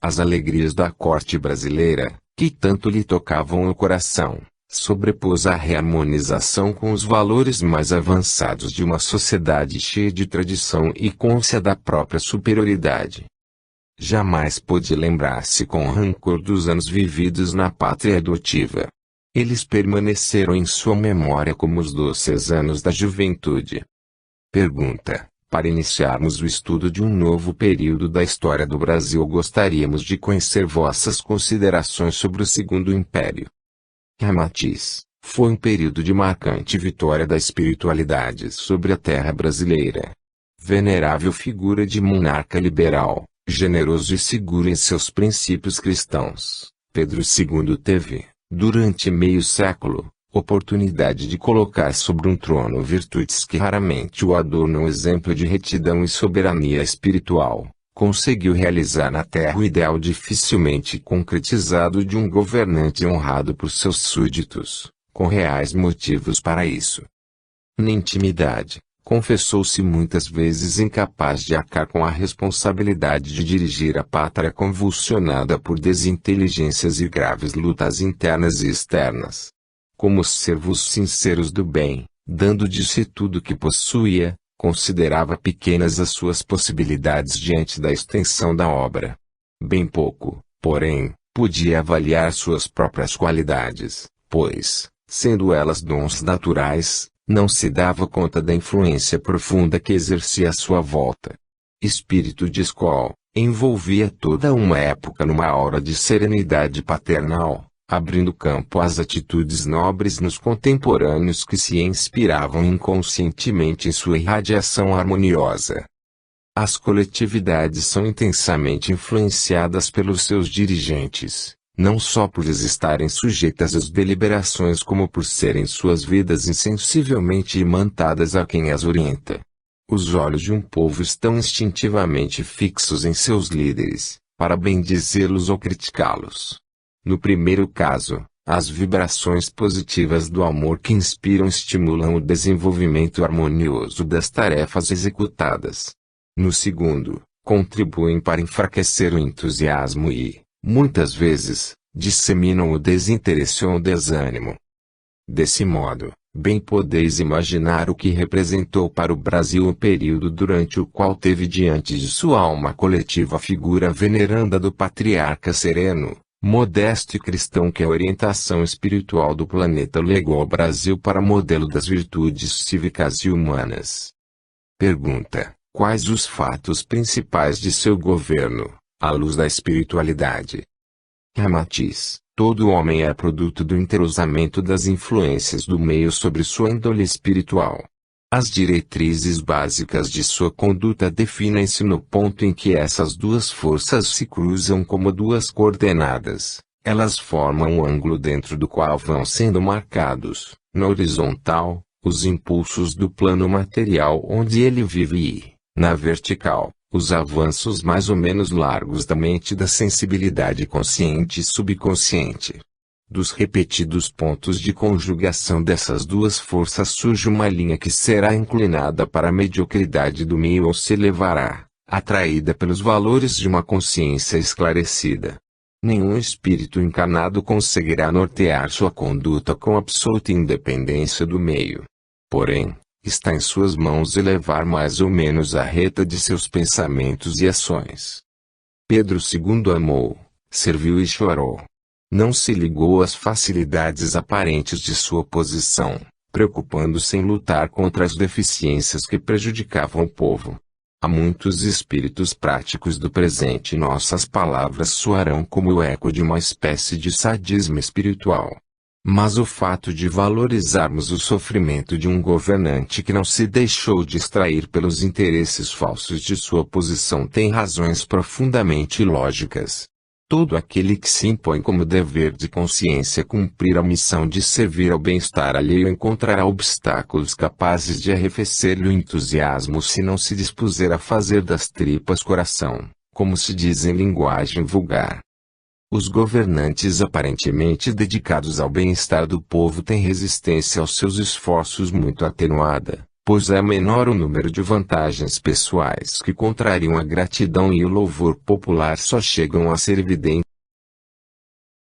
As alegrias da corte brasileira, que tanto lhe tocavam o coração, sobrepôs a reharmonização com os valores mais avançados de uma sociedade cheia de tradição e cônscia da própria superioridade. Jamais pôde lembrar-se com rancor dos anos vividos na pátria adotiva. Eles permaneceram em sua memória como os doces anos da juventude. Pergunta: para iniciarmos o estudo de um novo período da história do Brasil, gostaríamos de conhecer vossas considerações sobre o Segundo Império. Ramatiz: foi um período de marcante vitória da espiritualidade sobre a terra brasileira. Venerável figura de monarca liberal, generoso e seguro em seus princípios cristãos, Pedro II teve, durante meio século, oportunidade de colocar sobre um trono virtudes que raramente o adornam. Exemplo de retidão e soberania espiritual, conseguiu realizar na terra o ideal dificilmente concretizado de um governante honrado por seus súditos, com reais motivos para isso. Na intimidade, confessou-se muitas vezes incapaz de arcar com a responsabilidade de dirigir a pátria convulsionada por desinteligências e graves lutas internas e externas. Como servos sinceros do bem, dando de si tudo que possuía, considerava pequenas as suas possibilidades diante da extensão da obra. Bem pouco, porém, podia avaliar suas próprias qualidades, pois, sendo elas dons naturais, não se dava conta da influência profunda que exercia à sua volta. Espírito de escola, envolvia toda uma época numa aura de serenidade paternal, abrindo campo às atitudes nobres nos contemporâneos que se inspiravam inconscientemente em sua irradiação harmoniosa. As coletividades são intensamente influenciadas pelos seus dirigentes, não só por lhes estarem sujeitas às deliberações como por serem suas vidas insensivelmente imantadas a quem as orienta. Os olhos de um povo estão instintivamente fixos em seus líderes, para bendizê-los ou criticá-los. No primeiro caso, as vibrações positivas do amor que inspiram estimulam o desenvolvimento harmonioso das tarefas executadas. No segundo, contribuem para enfraquecer o entusiasmo e, muitas vezes, disseminam o desinteresse ou o desânimo. Desse modo, bem podeis imaginar o que representou para o Brasil o período durante o qual teve diante de sua alma coletiva a figura veneranda do patriarca sereno, modesto e cristão que a orientação espiritual do planeta legou ao Brasil para modelo das virtudes cívicas e humanas. Pergunta: quais os fatos principais de seu governo, à luz da espiritualidade? Ramatiz: todo homem é produto do entrosamento das influências do meio sobre sua índole espiritual. As diretrizes básicas de sua conduta definem-se no ponto em que essas duas forças se cruzam como duas coordenadas. Elas formam um ângulo dentro do qual vão sendo marcados, na horizontal, os impulsos do plano material onde ele vive e, na vertical, os avanços mais ou menos largos da mente e da sensibilidade consciente e subconsciente. Dos repetidos pontos de conjugação dessas duas forças surge uma linha que será inclinada para a mediocridade do meio ou se elevará, atraída pelos valores de uma consciência esclarecida. Nenhum espírito encarnado conseguirá nortear sua conduta com absoluta independência do meio. Porém, está em suas mãos elevar mais ou menos a reta de seus pensamentos e ações. Pedro II amou, serviu e chorou. Não se ligou às facilidades aparentes de sua posição, preocupando-se em lutar contra as deficiências que prejudicavam o povo. Há muitos espíritos práticos do presente e nossas palavras soarão como o eco de uma espécie de sadismo espiritual. Mas o fato de valorizarmos o sofrimento de um governante que não se deixou distrair pelos interesses falsos de sua posição tem razões profundamente ilógicas. Todo aquele que se impõe como dever de consciência cumprir a missão de servir ao bem-estar alheio encontrará obstáculos capazes de arrefecer-lhe o entusiasmo se não se dispuser a fazer das tripas coração, como se diz em linguagem vulgar. Os governantes aparentemente dedicados ao bem-estar do povo têm resistência aos seus esforços muito atenuada, pois é menor o número de vantagens pessoais que contrariam a gratidão e o louvor popular só chegam a ser evidentes